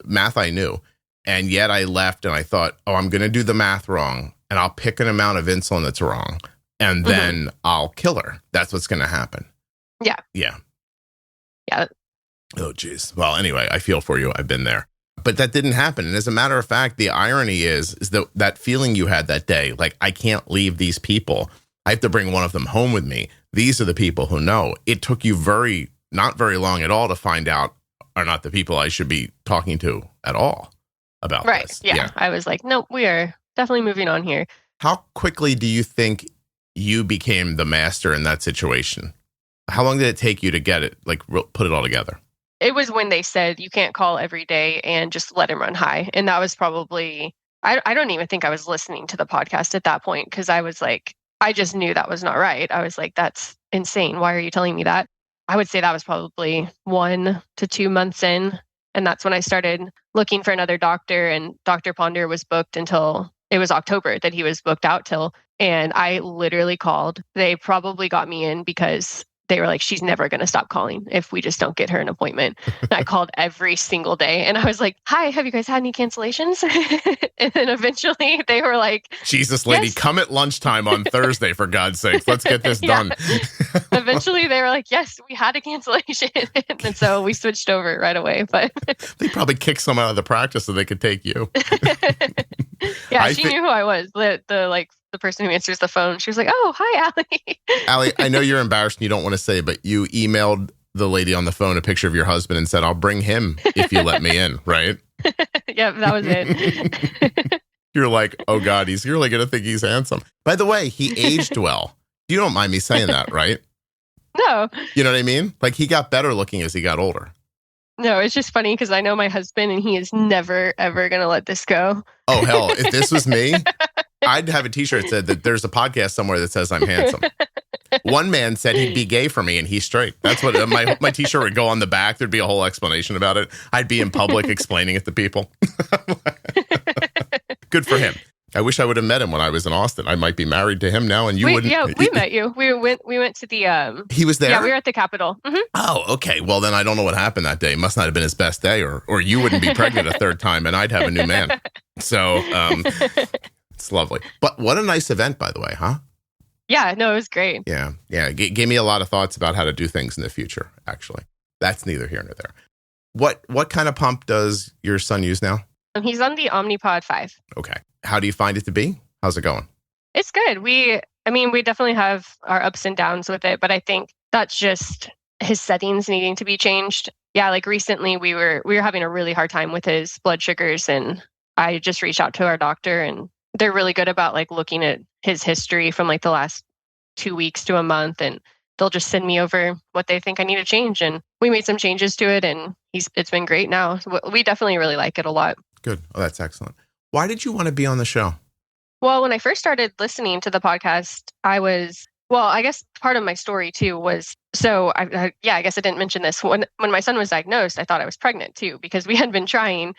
math I knew. And yet I left and I thought, oh, I'm going to do the math wrong and I'll pick an amount of insulin that's wrong and then I'll kill her. That's what's going to happen. Yeah. Yeah. Yeah. Oh, geez. Well, anyway, I feel for you. I've been there. But that didn't happen. And as a matter of fact, the irony is that feeling you had that day, like, I can't leave these people. I have to bring one of them home with me. These are the people who know. It took you not very long at all to find out are not the people I should be talking to at all about this. Yeah. I was like, no, we are definitely moving on here. How quickly do you think you became the master in that situation? How long did it take you to get it, like, put it all together? It was when they said you can't call every day and just let him run high. And that was probably, I don't even think I was listening to the podcast at that point because I was like, I just knew that was not right. I was like, that's insane. Why are you telling me that? I would say that was probably 1 to 2 months in. And that's when I started looking for another doctor. And Dr. Ponder was booked until it was October that he was booked out till. And I literally called. They probably got me in because they were like, she's never going to stop calling if we just don't get her an appointment. And I called every single day. And I was like, hi, have you guys had any cancellations? And then eventually they were like, Jesus, lady, yes. Come at lunchtime on Thursday, for God's sake. Let's get this done. Eventually they were like, yes, we had a cancellation. And so we switched over right away. But they probably kicked someone out of the practice so they could take you. Yeah, she knew who I was. The person who answers the phone, she was like, oh, hi, Allie. Allie, I know you're embarrassed and you don't want to say, but you emailed the lady on the phone a picture of your husband and said, I'll bring him if you let me in, right? Yeah, that was it. You're like, oh, God, he's really going to think he's handsome. By the way, he aged well. You don't mind me saying that, right? No. You know what I mean? Like, he got better looking as he got older. No, it's just funny because I know my husband and he is never, ever going to let this go. Oh, hell, if this was me, I'd have a t-shirt that said that there's a podcast somewhere that says I'm handsome. One man said he'd be gay for me and he's straight. That's what my t-shirt would go on the back. There'd be a whole explanation about it. I'd be in public explaining it to people. Good for him. I wish I would have met him when I was in Austin. I might be married to him now, and wouldn't. Yeah, we met you. We went to the. He was there. Yeah, we were at the Capitol. Mm-hmm. Oh, okay. Well, then I don't know what happened that day. Must not have been his best day, or you wouldn't be pregnant a third time, and I'd have a new man. So it's lovely. But what a nice event, by the way, huh? Yeah, no, it was great. Yeah. Gave me a lot of thoughts about how to do things in the future. Actually, that's neither here nor there. What kind of pump does your son use now? He's on the Omnipod 5. Okay. How do you find it to be? How's it going? It's good. We definitely have our ups and downs with it, but I think that's just his settings needing to be changed. yeah, like recently we were having a really hard time with his blood sugars, and I just reached out to our doctor, and they're really good about like looking at his history from like the last 2 weeks to a month, and they'll just send me over what they think I need to change. And we made some changes to it, and it's been great now. We definitely really like it a lot. Good. Oh, that's excellent. Why did you want to be on the show? Well, when I first started listening to the podcast, I guess part of my story too was, so I guess I didn't mention this. When my son was diagnosed, I thought I was pregnant too, because we had been trying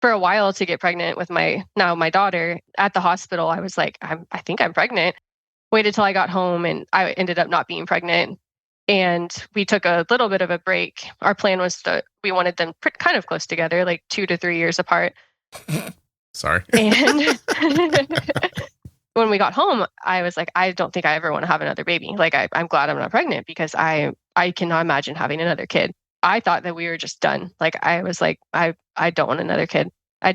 for a while to get pregnant with my daughter. At the hospital, I was like, I think I'm pregnant. Waited till I got home, and I ended up not being pregnant. And we took a little bit of a break. Our plan was we wanted them kind of close together, like 2 to 3 years apart. Sorry. And when we got home, I was like, I don't think I ever want to have another baby. Like, I'm glad I'm not pregnant, because I cannot imagine having another kid. I thought that we were just done. Like, I was like, I don't want another kid.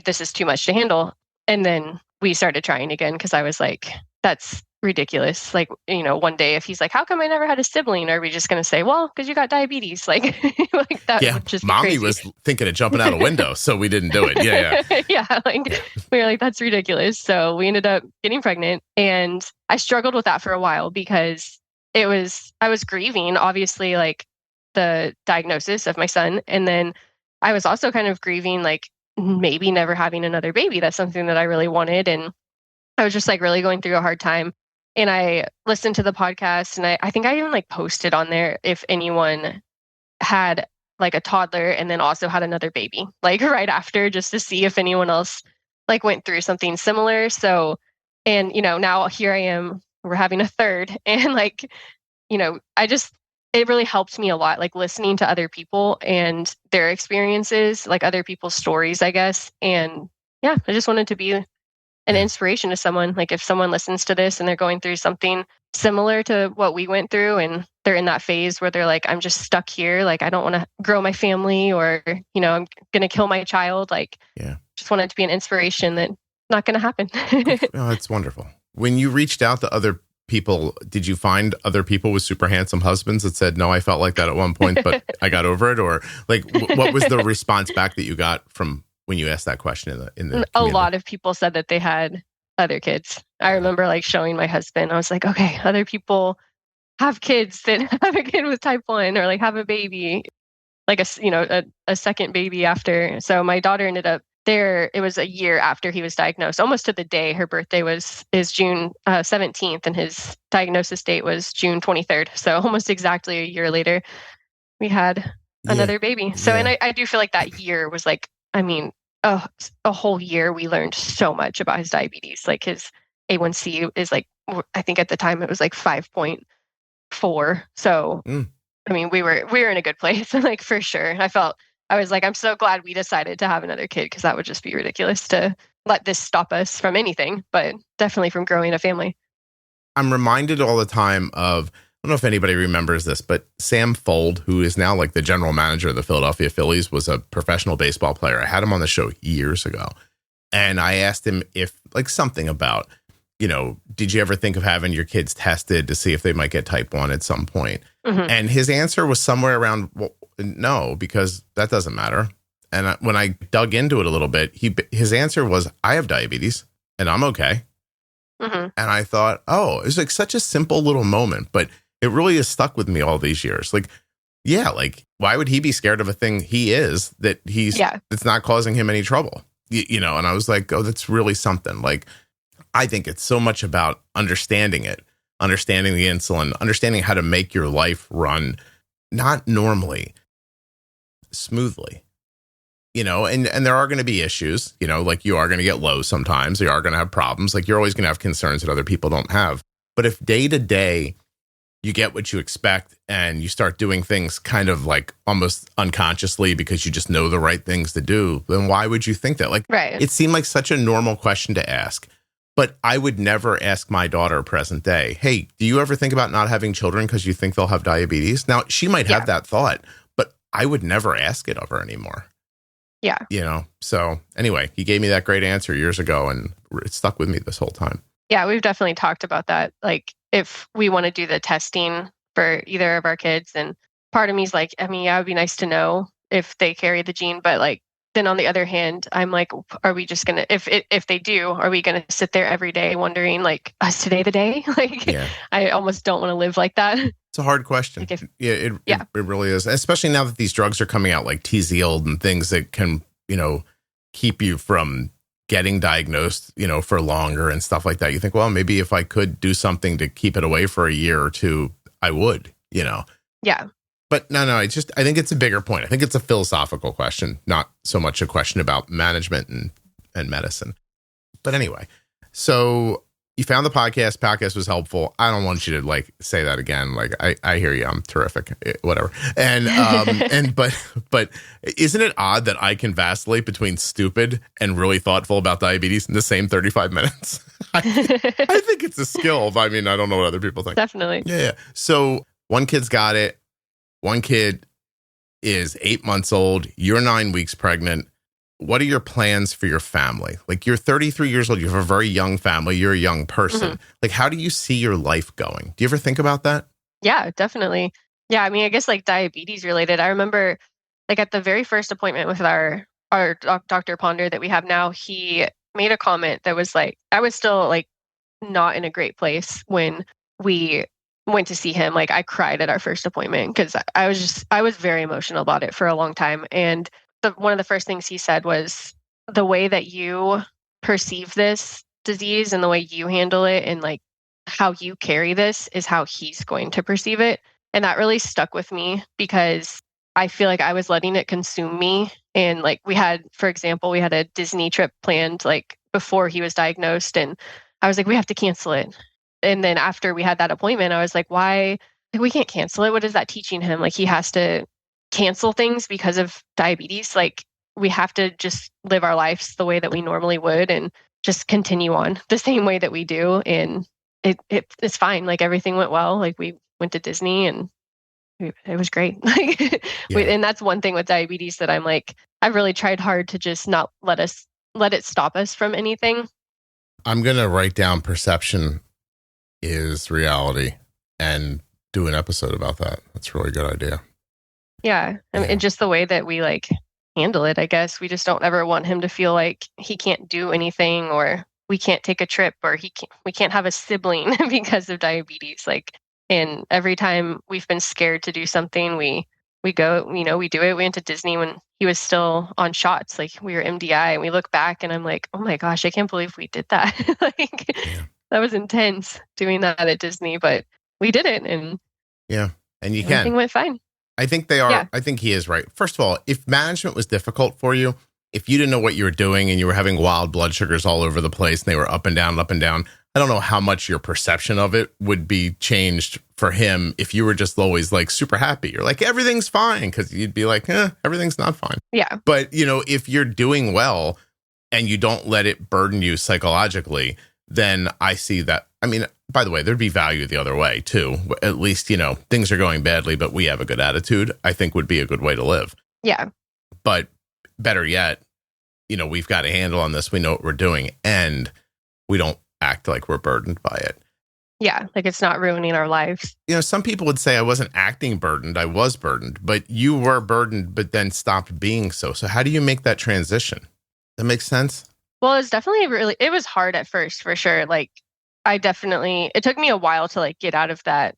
This is too much to handle. And then we started trying again, because I was like, that's ridiculous. Like, one day if he's like, how come I never had a sibling? Are we just going to say, well, because you got diabetes? Like, like that would just be Mommy crazy. was thinking of jumping out a window, so we didn't do it. Yeah. Yeah, like we were like, that's ridiculous. So we ended up getting pregnant, and I struggled with that for a while, because I was grieving, obviously, like the diagnosis of my son. And then I was also kind of grieving, like maybe never having another baby. That's something that I really wanted. And I was just like really going through a hard time. And I listened to the podcast, and I think I even like posted on there if anyone had like a toddler and then also had another baby, like right after, just to see if anyone else like went through something similar. So, and now here I am, we're having a third, and like, it really helped me a lot, like listening to other people and their experiences, like other people's stories, I guess. And yeah, I just wanted to be an inspiration to someone. Like if someone listens to this and they're going through something similar to what we went through, and they're in that phase where they're like, I'm just stuck here. Like, I don't want to grow my family, or, I'm going to kill my child. Like, just wanted to be an inspiration that not going to happen. Oh, that's wonderful. When you reached out to other people, did you find other people with super handsome husbands that said, no, I felt like that at one point, but I got over it? Or like, what was the response back that you got from when you asked that question in the community? A lot of people said that they had other kids. I remember like showing my husband, I was like, okay, other people have kids that have a kid with type 1, or like have a baby, like a second baby after. So my daughter ended up there. It was a year after he was diagnosed, almost to the day. Her birthday is June 17th, and his diagnosis date was June 23rd. So almost exactly a year later, we had another baby. So, and I do feel like that year was like, a whole year we learned so much about his diabetes. Like his A1C is like, I think at the time it was like 5.4. So, we were in a good place, like for sure. I was like, I'm so glad we decided to have another kid, because that would just be ridiculous to let this stop us from anything, but definitely from growing a family. I'm reminded all the time of, I don't know if anybody remembers this, but Sam Fold, who is now like the general manager of the Philadelphia Phillies, was a professional baseball player. I had him on the show years ago, and I asked him if like something about, did you ever think of having your kids tested to see if they might get type 1 at some point? Mm-hmm. And his answer was somewhere around, well, no, because that doesn't matter. And when I dug into it a little bit, his answer was, I have diabetes and I'm okay. Mm-hmm. And I thought, oh, it's like such a simple little moment, but it really has stuck with me all these years. Like, yeah, like why would he be scared of a thing he is that it's not causing him any trouble? And I was like, oh, that's really something. Like, I think it's so much about understanding it, understanding the insulin, understanding how to make your life run, not normally, smoothly, and there are going to be issues, like you are going to get low sometimes, you are going to have problems, like you're always going to have concerns that other people don't have. But if day to day you get what you expect and you start doing things kind of like almost unconsciously because you just know the right things to do, then why would you think that? Like, right. It seemed like such a normal question to ask. But I would never ask my daughter present day, hey, do you ever think about not having children because you think they'll have diabetes? Now, she might have that thought, but I would never ask it of her anymore. Yeah. So anyway, he gave me that great answer years ago, and it stuck with me this whole time. Yeah, we've definitely talked about that. Like if we want to do the testing for either of our kids, and part of me is like, it would be nice to know if they carry the gene. But like, then on the other hand, I'm like, are we just going to, if they do, are we going to sit there every day wondering like, is today the day? Like, I almost don't want to live like that. It's a hard question. Like It really is. Especially now that these drugs are coming out like TZL and things that can, keep you from getting diagnosed, for longer and stuff like that. You think, well, maybe if I could do something to keep it away for a year or two, I would, Yeah. But no, I think it's a bigger point. I think it's a philosophical question, not so much a question about management and medicine. But anyway, so you found the podcast. Podcast was helpful. I don't want you to like say that again. Like I hear you. I'm terrific. Whatever. And but isn't it odd that I can vacillate between stupid and really thoughtful about diabetes in the same 35 minutes? I think it's a skill. I mean, I don't know what other people think. Definitely. Yeah. So one kid's got it. One kid is 8 months old. You're 9 weeks pregnant. What are your plans for your family? Like, you're 33 years old. You have a very young family. You're a young person. Mm-hmm. Like, how do you see your life going? Do you ever think about that? Yeah, definitely. Yeah. I mean, I guess like diabetes related. I remember like at the very first appointment with our Dr. Ponder that we have now, he made a comment that was like, I was still like not in a great place when we went to see him. Like, I cried at our first appointment because I was very emotional about it for a long time. And one of the first things he said was, the way that you perceive this disease and the way you handle it and like how you carry this is how he's going to perceive it. And that really stuck with me because I feel like I was letting it consume me. And like for example, we had a Disney trip planned like before he was diagnosed, and I was like, we have to cancel it. And then after we had that appointment, I was like, why? Like, we can't cancel it. What is that teaching him? Like, he has to cancel things because of diabetes. Like, we have to just live our lives the way that we normally would and just continue on the same way that we do. And it's fine. Like, everything went well. Like, we went to Disney and it was great. Like, and that's one thing with diabetes that I'm like, I've really tried hard to just not let it stop us from anything. I'm going to write down perception is reality and do an episode about that. That's a really good idea. Yeah. I mean, and just the way that we like handle it, I guess. We just don't ever want him to feel like he can't do anything, or we can't take a trip, or we can't have a sibling because of diabetes. Like, and every time we've been scared to do something, we go, we do it. We went to Disney when he was still on shots. Like, we were MDI, and we look back and I'm like, oh my gosh, I can't believe we did that. Like, that was intense doing that at Disney, but we did it. And and you everything went fine. I think they are. Yeah. I think he is right. First of all, if management was difficult for you, if you didn't know what you were doing and you were having wild blood sugars all over the place and they were up and down, I don't know how much your perception of it would be changed for him if you were just always like super happy. You're like, everything's fine, because you'd be like, everything's not fine. Yeah. But, if you're doing well and you don't let it burden you psychologically, then I see that. I mean, by the way, there'd be value the other way too. At least, things are going badly, but we have a good attitude, I think would be a good way to live. Yeah. But better yet, we've got a handle on this. We know what we're doing, and we don't act like we're burdened by it. Yeah. Like, it's not ruining our lives. Some people would say I wasn't acting burdened. I was burdened, but you were burdened, but then stopped being so. So how do you make that transition? That makes sense? Well, it's definitely it was hard at first, for sure. Like, it took me a while to like get out of that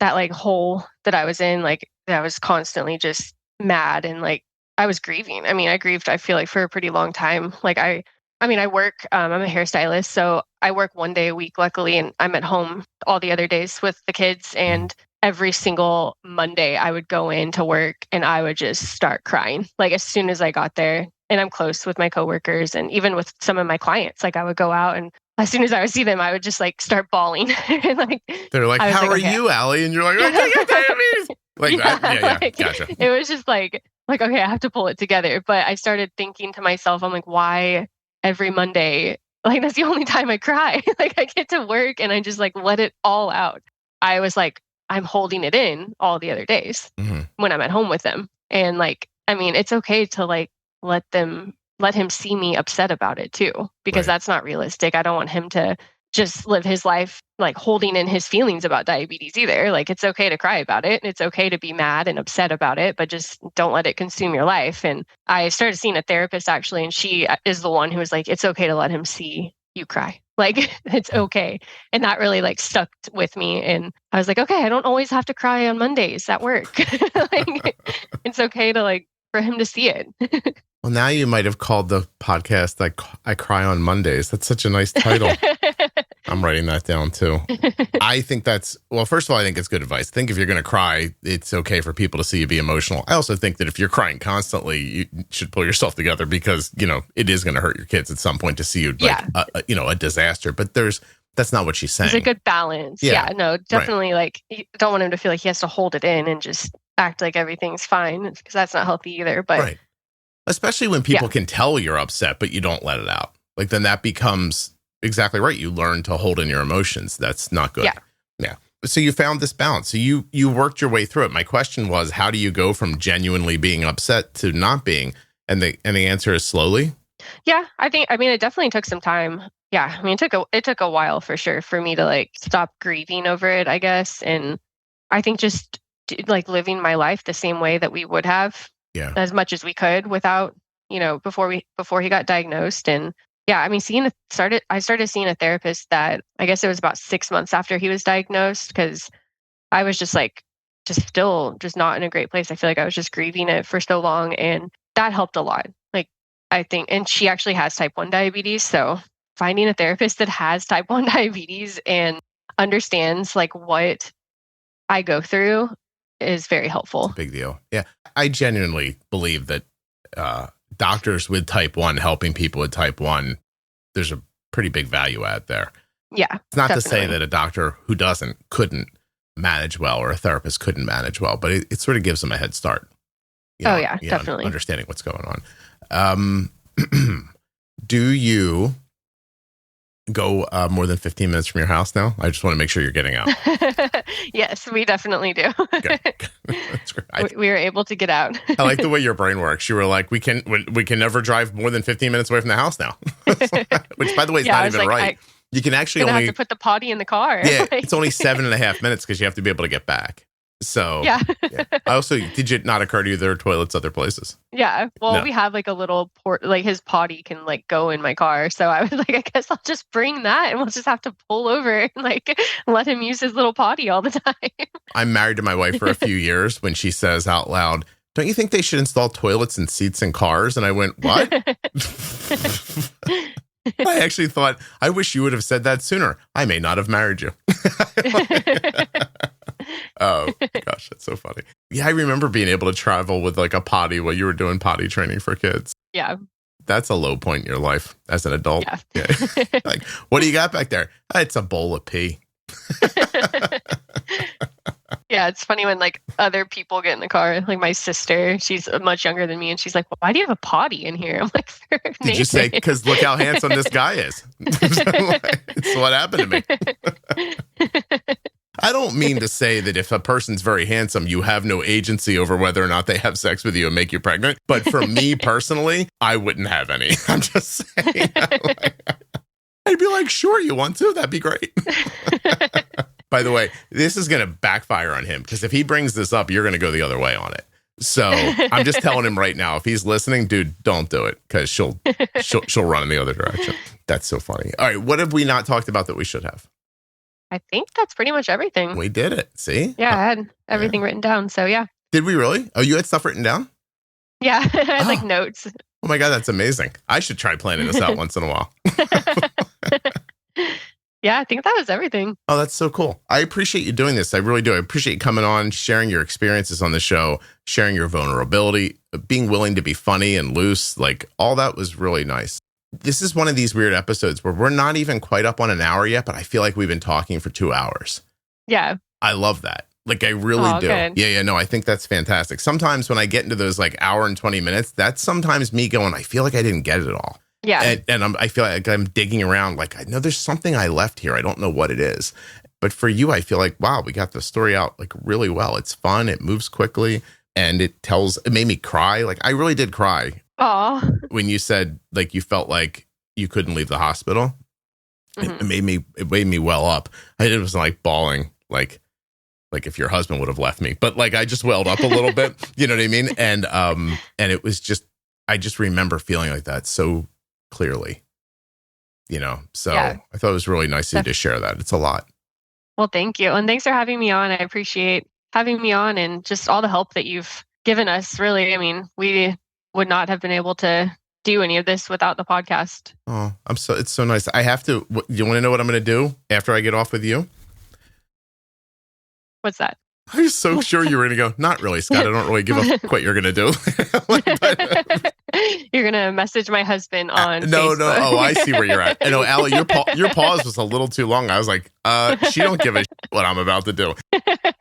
like hole that I was in. Like, I was constantly just mad, and like I was grieving. I mean, I grieved, I feel like, for a pretty long time. Like, I work, I'm a hairstylist, so I work 1 day a week, luckily, and I'm at home all the other days with the kids. And every single Monday I would go into work and I would just start crying. Like, as soon as I got there, and I'm close with my coworkers and even with some of my clients, like, I would go out, and as soon as I would see them, I would just like start bawling. And, like, they're like, "How are you, Allie?" And you're like, "I got diabetes." Like that. Yeah, like, gotcha. It was just like, okay, I have to pull it together. But I started thinking to myself, I'm like, why every Monday? Like, that's the only time I cry. Like, I get to work and I just like let it all out. I was like, I'm holding it in all the other days when I'm at home with them. And like, I mean, it's okay to like let him see me upset about it too, because that's not realistic. I don't want him to just live his life like holding in his feelings about diabetes either. Like, it's okay to cry about it. It's okay to be mad and upset about it, but just don't let it consume your life. And I started seeing a therapist actually, and she is the one who was like, it's okay to let him see you cry. Like, it's okay. And that really like stuck with me. And I was like, okay, I don't always have to cry on Mondays at work. Like, it's okay to like, for him to see it. Well, now you might have called the podcast like I Cry on Mondays. That's such a nice title. I'm writing that down too. I think well, first of all, I think it's good advice. I think if you're going to cry, it's okay for people to see you be emotional. I also think that if you're crying constantly, you should pull yourself together because, it is going to hurt your kids at some point to see you like, a disaster. But that's not what she's saying. It's a good balance. Yeah, no, definitely. Right. Like, you don't want him to feel like he has to hold it in and just act like everything's fine because that's not healthy either. But right. Especially when people can tell you're upset, but you don't let it out. Like, then that becomes exactly right. You learn to hold in your emotions. That's not good. Yeah. So you found this balance. So you worked your way through it. My question was, how do you go from genuinely being upset to not being? And the answer is slowly. Yeah, I mean, it definitely took some time. Yeah. I mean, it took a while for sure for me to like stop grieving over it, I guess. And I think just like living my life the same way that we would have as much as we could without, before he got diagnosed. And yeah, I mean, I started seeing a therapist that I guess it was about 6 months after he was diagnosed because I was just not in a great place. I feel like I was just grieving it for so long, and that helped a lot. Like, I think, and she actually has type 1 diabetes. So finding a therapist that has type 1 diabetes and understands like what I go through is very helpful. It's a big deal. Yeah. I genuinely believe that doctors with type 1 helping people with type 1, there's a pretty big value add there. Yeah. It's not to say that a doctor who couldn't manage well, or a therapist couldn't manage well, but it sort of gives them a head start. Definitely. Understanding what's going on. Do you go more than 15 minutes from your house now? I just want to make sure you're getting out. Yes, we definitely do. Okay. That's great. We were able to get out. I like the way your brain works. You were like, we can never drive more than 15 minutes away from the house now. Which, by the way, is not even right. You can actually have to put the potty in the car. Yeah, it's only 7.5 minutes because you have to be able to get back. So yeah. Also, did it not occur to you there are toilets other places? Yeah. Well, we have like a little port, like his potty can like go in my car. So I was like, I guess I'll just bring that and we'll just have to pull over and like let him use his little potty all the time. I'm married to my wife for a few years when she says out loud, don't you think they should install toilets and seats in cars? And I went, what? I actually thought, I wish you would have said that sooner. I may not have married you. Oh, gosh, that's so funny. Yeah, I remember being able to travel with like a potty while you were doing potty training for kids. Yeah. That's a low point in your life as an adult. Yeah. Like, what do you got back there? It's a bowl of pee. Yeah, it's funny when like other people get in the car. Like my sister, she's much younger than me, and she's like, well, why do you have a potty in here? I'm like, did you say, because look how handsome this guy is? It's what happened to me. I don't mean to say that if a person's very handsome, you have no agency over whether or not they have sex with you and make you pregnant. But for me personally, I wouldn't have any. I'm just saying. I'd be like, sure, you want to? That'd be great. By the way, this is going to backfire on him because if he brings this up, you're going to go the other way on it. So I'm just telling him right now, if he's listening, dude, don't do it because she'll run in the other direction. That's so funny. All right. What have we not talked about that we should have? I think that's pretty much everything. We did it. See? Yeah, I had everything written down. So yeah. Did we really? Oh, you had stuff written down? Yeah, I had like notes. Oh my God, that's amazing. I should try planning this out once in a while. Yeah, I think that was everything. Oh, that's so cool. I appreciate you doing this. I really do. I appreciate you coming on, sharing your experiences on the show, sharing your vulnerability, being willing to be funny and loose. Like all that was really nice. This is one of these weird episodes where we're not even quite up on an hour yet, but I feel like we've been talking for 2 hours. Yeah. I love that. Like I really do. Good. Yeah. No, I think that's fantastic. Sometimes when I get into those like hour and 20 minutes, that's sometimes me going, I feel like I didn't get it all. Yeah. And I feel like I'm digging around. Like, I know there's something I left here. I don't know what it is. But for you, I feel like, wow, we got the story out like really well. It's fun. It moves quickly. And it made me cry. Like, I really did cry. Aw. When you said, like, you felt like you couldn't leave the hospital. It made me well up. It was like bawling, like if your husband would have left me, but like I just welled up a little bit, you know what I mean? And it was just, I just remember feeling like that so clearly, you know? So I thought it was really nice of you to share that. It's a lot. Well, thank you. And thanks for having me on. I appreciate having me on and just all the help that you've given us. Really, I mean, we would not have been able to do any of this without the podcast. Oh, it's so nice. I have to, you want to know what I'm going to do after I get off with you? What's that? I was so sure you were going to go, not really, Scott. I don't really give a fuck what you're going to do. You're going to message my husband on Facebook. No. Oh, I see where you're at. I know, Allie, your pause was a little too long. I was like, she don't give a shit what I'm about to do.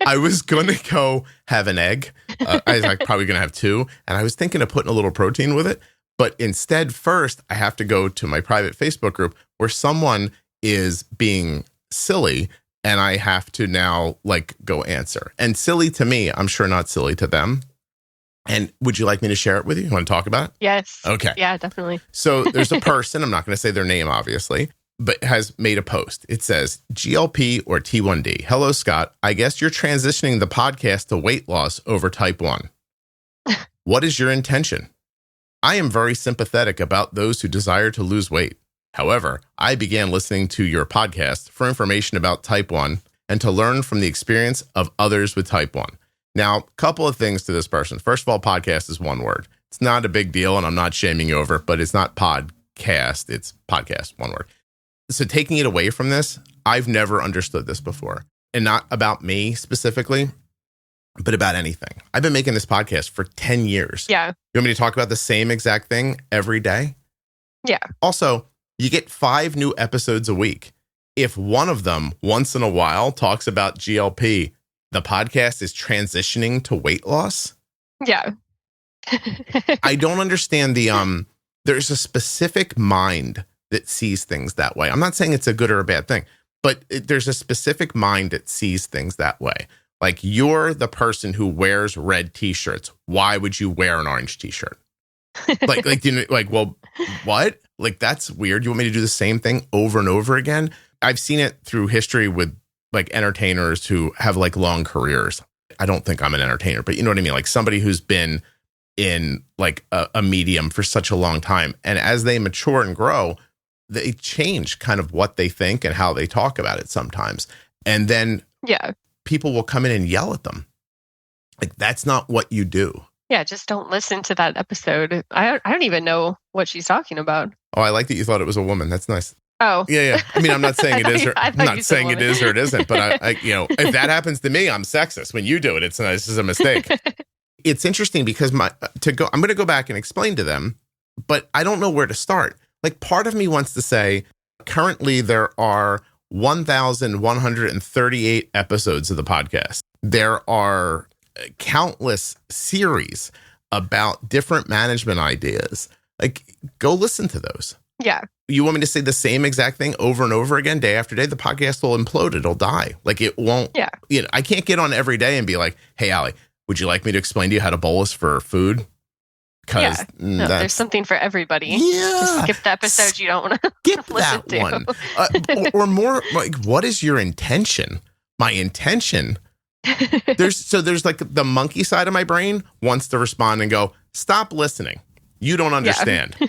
I was going to go have an egg. I was like, probably going to have 2. And I was thinking of putting a little protein with it. But instead, first, I have to go to my private Facebook group where someone is being silly. And I have to now like go answer. And silly to me, I'm sure not silly to them. And would you like me to share it with you? You want to talk about it? Yes. Okay. Yeah, definitely. So there's a person, I'm not going to say their name, obviously, but has made a post. It says, GLP or T1D. Hello, Scott. I guess you're transitioning the podcast to weight loss over type 1. What is your intention? I am very sympathetic about those who desire to lose weight. However, I began listening to your podcast for information about type 1 and to learn from the experience of others with type 1. Now, a couple of things to this person. First of all, podcast is one word. It's not a big deal, and I'm not shaming you over it, but it's not podcast. It's podcast, one word. So taking it away from this, I've never understood this before. And not about me specifically, but about anything. I've been making this podcast for 10 years. Yeah. You want me to talk about the same exact thing every day? Yeah. Also, you get 5 new episodes a week. If one of them once in a while talks about GLP, the podcast is transitioning to weight loss. Yeah. I don't understand there's a specific mind that sees things that way. I'm not saying it's a good or a bad thing, but there's a specific mind that sees things that way. Like, you're the person who wears red t-shirts. Why would you wear an orange t-shirt? like, you know, like, well, what? Like, that's weird. You want me to do the same thing over and over again? I've seen it through history with like entertainers who have like long careers. I don't think I'm an entertainer, but you know what I mean? Like somebody who's been in like a medium for such a long time. And as they mature and grow, they change kind of what they think and how they talk about it sometimes. And then people will come in and yell at them. Like, that's not what you do. Yeah, just don't listen to that episode. I don't even know what she's talking about. Oh, I like that you thought it was a woman. That's nice. Oh. Yeah. I mean, I'm not saying it is or I'm not saying it is or it isn't, but I you know, if that happens to me, I'm sexist. When you do it, this is a mistake. It's interesting because I'm going to go back and explain to them, but I don't know where to start. Like, part of me wants to say, currently there are 1,138 episodes of the podcast. There are countless series about different management ideas. Like, go listen to those. Yeah. You want me to say the same exact thing over and over again, day after day? The podcast will implode. It'll die. Like, it won't. Yeah. You know, I can't get on every day and be like, hey, Allie, would you like me to explain to you how to bolus for food? Because there's something for everybody. Yeah. Just skip the episode you don't want to skip listen that to. one. Or more like, what is your intention? My intention. There's like the monkey side of my brain wants to respond and go, stop listening. You don't understand. Yeah.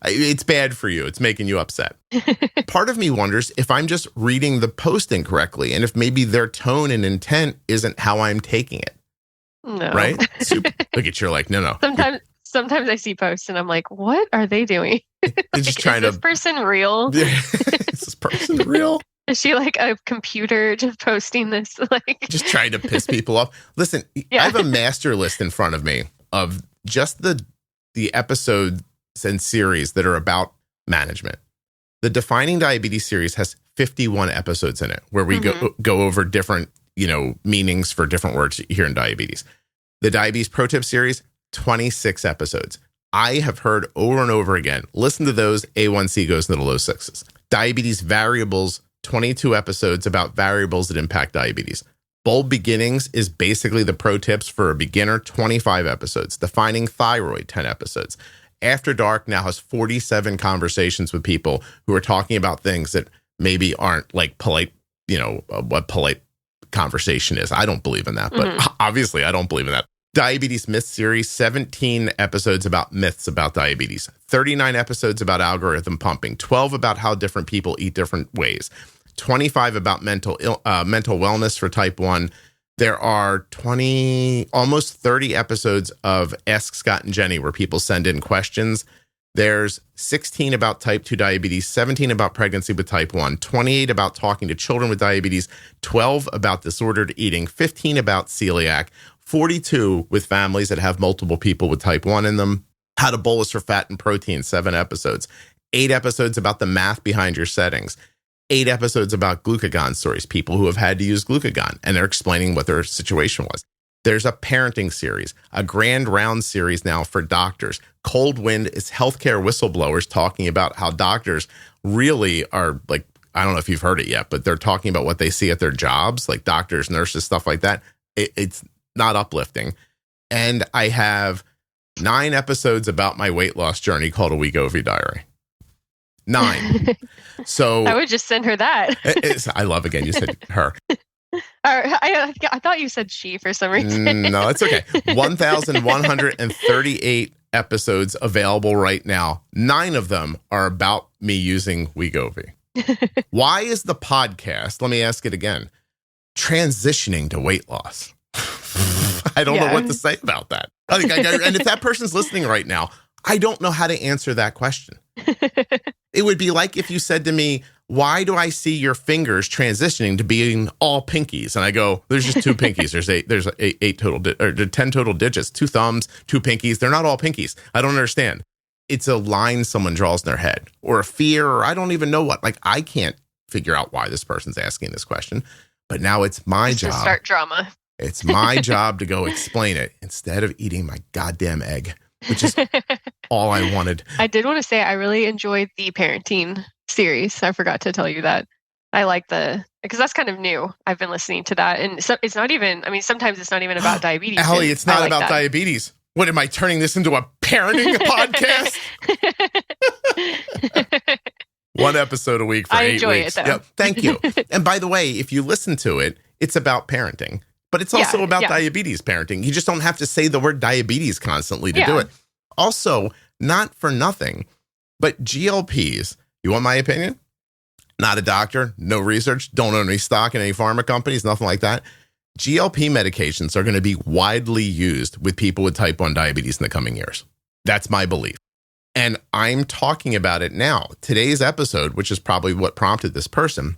It's bad for you. It's making you upset. Part of me wonders if I'm just reading the post incorrectly and if maybe their tone and intent isn't how I'm taking it. No. Right? Look at you, like, no. Sometimes I see posts and I'm like, what are they doing? They're just trying is this person real? Is this person real? Is she like a computer just posting this? Like, just trying to piss people off? Listen, I have a master list in front of me of just the episodes and series that are about management. The Defining Diabetes series has 51 episodes in it where we go over different, meanings for different words here in diabetes. The Diabetes Pro Tip series, 26 episodes. I have heard over and over again, listen to those, A1C goes into the low 6s. Diabetes Variables, 22 episodes about variables that impact diabetes. Bold Beginnings is basically the pro tips for a beginner, 25 episodes. Defining Thyroid, 10 episodes. After Dark now has 47 conversations with people who are talking about things that maybe aren't like polite, what polite conversation is. I don't believe in that, but obviously I don't believe in that. Diabetes Myth Series, 17 episodes about myths about diabetes, 39 episodes about algorithm pumping, 12 about how different people eat different ways, 25 about mental wellness for type 1. There are almost 30 episodes of Ask Scott and Jenny where people send in questions. There's 16 about type 2 diabetes, 17 about pregnancy with type 1, 28 about talking to children with diabetes, 12 about disordered eating, 15 about celiac, 42 with families that have multiple people with type 1 in them, how to bolus for fat and protein, 7 episodes, 8 episodes about the math behind your settings, 8 episodes about glucagon stories, people who have had to use glucagon, and they're explaining what their situation was. There's a parenting series, a grand round series now for doctors. Cold Wind is healthcare whistleblowers talking about how doctors really are like, I don't know if you've heard it yet, but they're talking about what they see at their jobs, like doctors, nurses, stuff like that. It's not uplifting. And I have 9 episodes about my weight loss journey called A Wegovy Diary. 9. So I would just send her that. I love, again, you said her. I thought you said she for some reason. No, it's okay. 1,138 episodes available right now. 9 of them are about me using Wegovy. Why is the podcast, let me ask it again, transitioning to weight loss? I don't know what to say about that. And if that person's listening right now, I don't know how to answer that question. It would be like if you said to me, why do I see your fingers transitioning to being all pinkies? And I go, there's just 2 pinkies. There's 8 total, or 10 total digits, 2 thumbs, 2 pinkies. They're not all pinkies. I don't understand. It's a line someone draws in their head, or a fear, or I don't even know what. Like, I can't figure out why this person's asking this question. But now it's my job to start drama. It's my job to go explain it instead of eating my goddamn egg, which is all I wanted. I did want to say I really enjoyed the parenting series. I forgot to tell you that. I like because that's kind of new. I've been listening to that. And so it's not even, sometimes it's not even about diabetes. Allie, it's not about diabetes. What, am I turning this into a parenting podcast? 1 episode a week for 8 weeks. I enjoy it, though. Yep, thank you. And by the way, if you listen to it, it's about parenting. But it's also about diabetes parenting. You just don't have to say the word diabetes constantly to do it. Also, not for nothing, but GLPs, you want my opinion? Not a doctor, no research, don't own any stock in any pharma companies, nothing like that. GLP medications are going to be widely used with people with type 1 diabetes in the coming years. That's my belief. And I'm talking about it now. Today's episode, which is probably what prompted this person,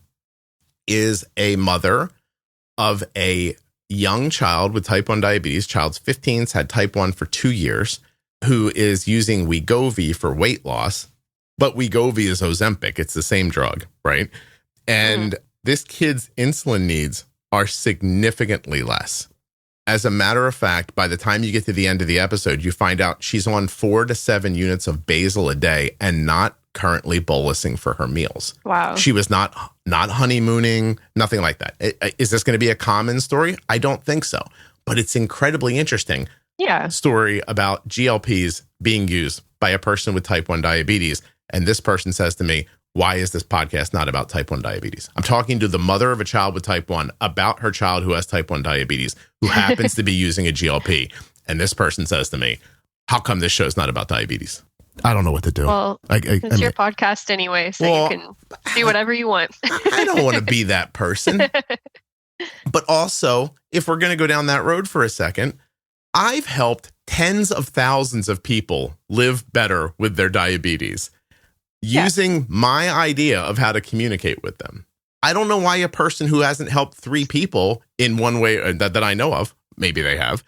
is a mother of a young child with type 1 diabetes. Child's 15's had type 1 for 2 years, who is using Wegovy for weight loss. But Wegovy is Ozempic. It's the same drug, right? And this kid's insulin needs are significantly less. As a matter of fact, by the time you get to the end of the episode, you find out she's on 4 to 7 units of basal a day and not currently bolusing for her meals. Wow. She was not honeymooning, nothing like that. Is this going to be a common story? I don't think so. But it's incredibly interesting. Story about GLPs being used by a person with type 1 diabetes. And this person says to me, why is this podcast not about type 1 diabetes? I'm talking to the mother of a child with type 1 about her child who has type 1 diabetes, who happens to be using a GLP. And this person says to me, how come this show's not about diabetes? I don't know what to do. Well, it's your podcast anyway, so you can do whatever you want. I don't want to be that person. But also, if we're going to go down that road for a second, I've helped tens of thousands of people live better with their diabetes using my idea of how to communicate with them. I don't know why a person who hasn't helped 3 people in one way that I know of, maybe they have,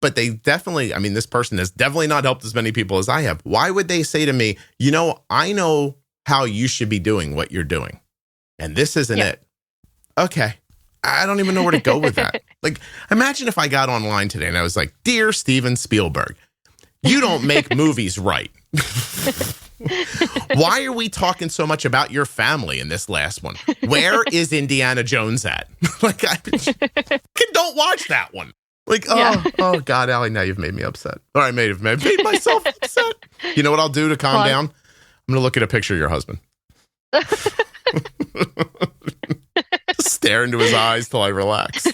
but they definitely, this person has definitely not helped as many people as I have. Why would they say to me, I know how you should be doing what you're doing, and this isn't it. Okay. I don't even know where to go with that. Like, imagine if I got online today and I was like, Dear Steven Spielberg, you don't make movies right. Why are we talking so much about your family in this last one? Where is Indiana Jones at? Don't watch that one. Oh God, Allie, now you've made me upset. Or I may have made myself upset. You know what I'll do to calm down? I'm going to look at a picture of your husband. Stare into his eyes till I relax.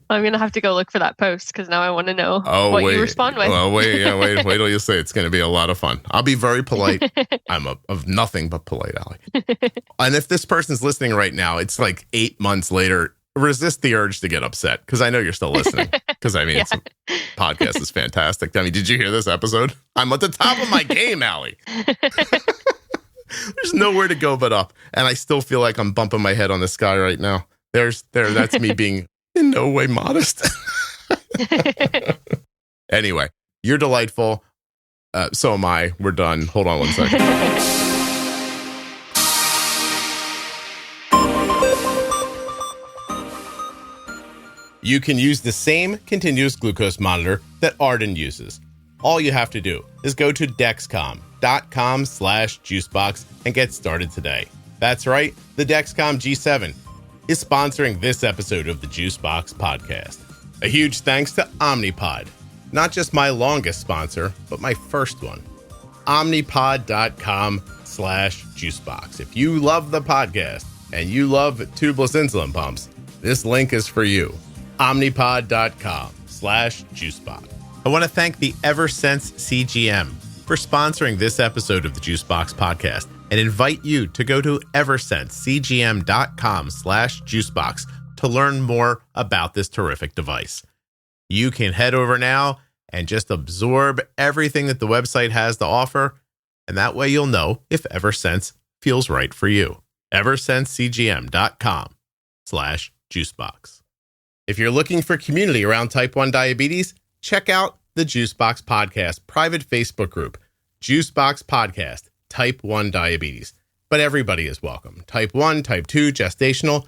I'm going to have to go look for that post because now I want to know what you respond with. Wait till you say it's going to be a lot of fun. I'll be very polite. I'm of nothing but polite, Allie. And if this person's listening right now, it's like 8 months later, resist the urge to get upset because I know you're still listening. Because podcast is fantastic. I mean, did you hear this episode? I'm at the top of my game, Allie. There's nowhere to go but up. And I still feel like I'm bumping my head on the sky right now. That's me being in no way modest. Anyway, you're delightful. So am I. We're done. Hold on one second. You can use the same continuous glucose monitor that Arden uses. All you have to do is go to Dexcom.com/juicebox and get started today. That's right, the Dexcom G7 is sponsoring this episode of the Juicebox Podcast. A huge thanks to Omnipod, not just my longest sponsor, but my first one. Omnipod.com/juicebox. If you love the podcast and you love tubeless insulin pumps, this link is for you. Omnipod.com/juicebox. I want to thank the Eversense CGM for sponsoring this episode of the Juicebox Podcast and invite you to go to eversensecgm.com/juicebox to learn more about this terrific device. You can head over now and just absorb everything that the website has to offer, and that way you'll know if Eversense feels right for you. eversensecgm.com/juicebox. If you're looking for community around type 1 diabetes, check out the Juicebox Podcast private Facebook group, Juicebox Podcast, Type 1 Diabetes. But everybody is welcome. Type 1, Type 2, gestational,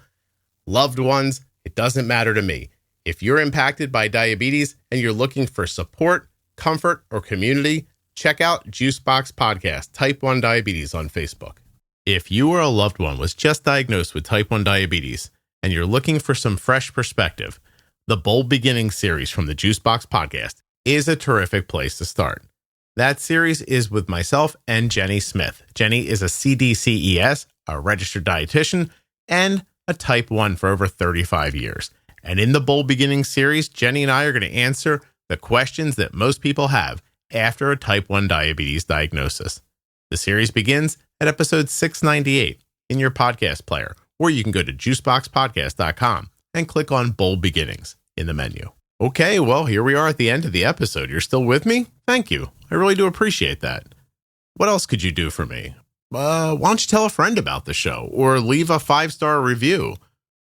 loved ones, it doesn't matter to me. If you're impacted by diabetes and you're looking for support, comfort, or community, check out Juicebox Podcast, Type 1 Diabetes on Facebook. If you or a loved one was just diagnosed with type 1 diabetes and you're looking for some fresh perspective, the Bold Beginnings series from the Juicebox Podcast is a terrific place to start. That series is with myself and Jenny Smith. Jenny is a CDCES, a registered dietitian, and a type 1 for over 35 years. And in the Bold Beginnings series, Jenny and I are going to answer the questions that most people have after a type 1 diabetes diagnosis. The series begins at episode 698 in your podcast player, or you can go to juiceboxpodcast.com and click on Bold Beginnings in the menu. Okay, well, here we are at the end of the episode. You're still with me? Thank you. I really do appreciate that. What else could you do for me? Why don't you tell a friend about the show or leave a 5-star review?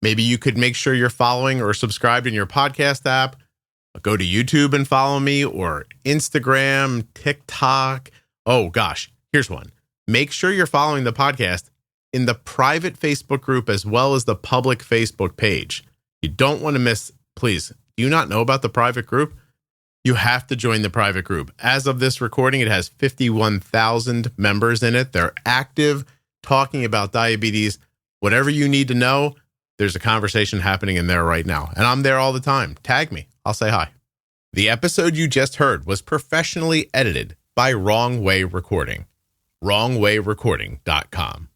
Maybe you could make sure you're following or subscribed in your podcast app. Go to YouTube and follow me, or Instagram, TikTok. Oh gosh, here's one. Make sure you're following the podcast in the private Facebook group as well as the public Facebook page. You don't want to miss, please. Do you not know about the private group? You have to join the private group. As of this recording, it has 51,000 members in it. They're active, talking about diabetes. Whatever you need to know, there's a conversation happening in there right now. And I'm there all the time. Tag me. I'll say hi. The episode you just heard was professionally edited by Wrong Way Recording. WrongWayRecording.com.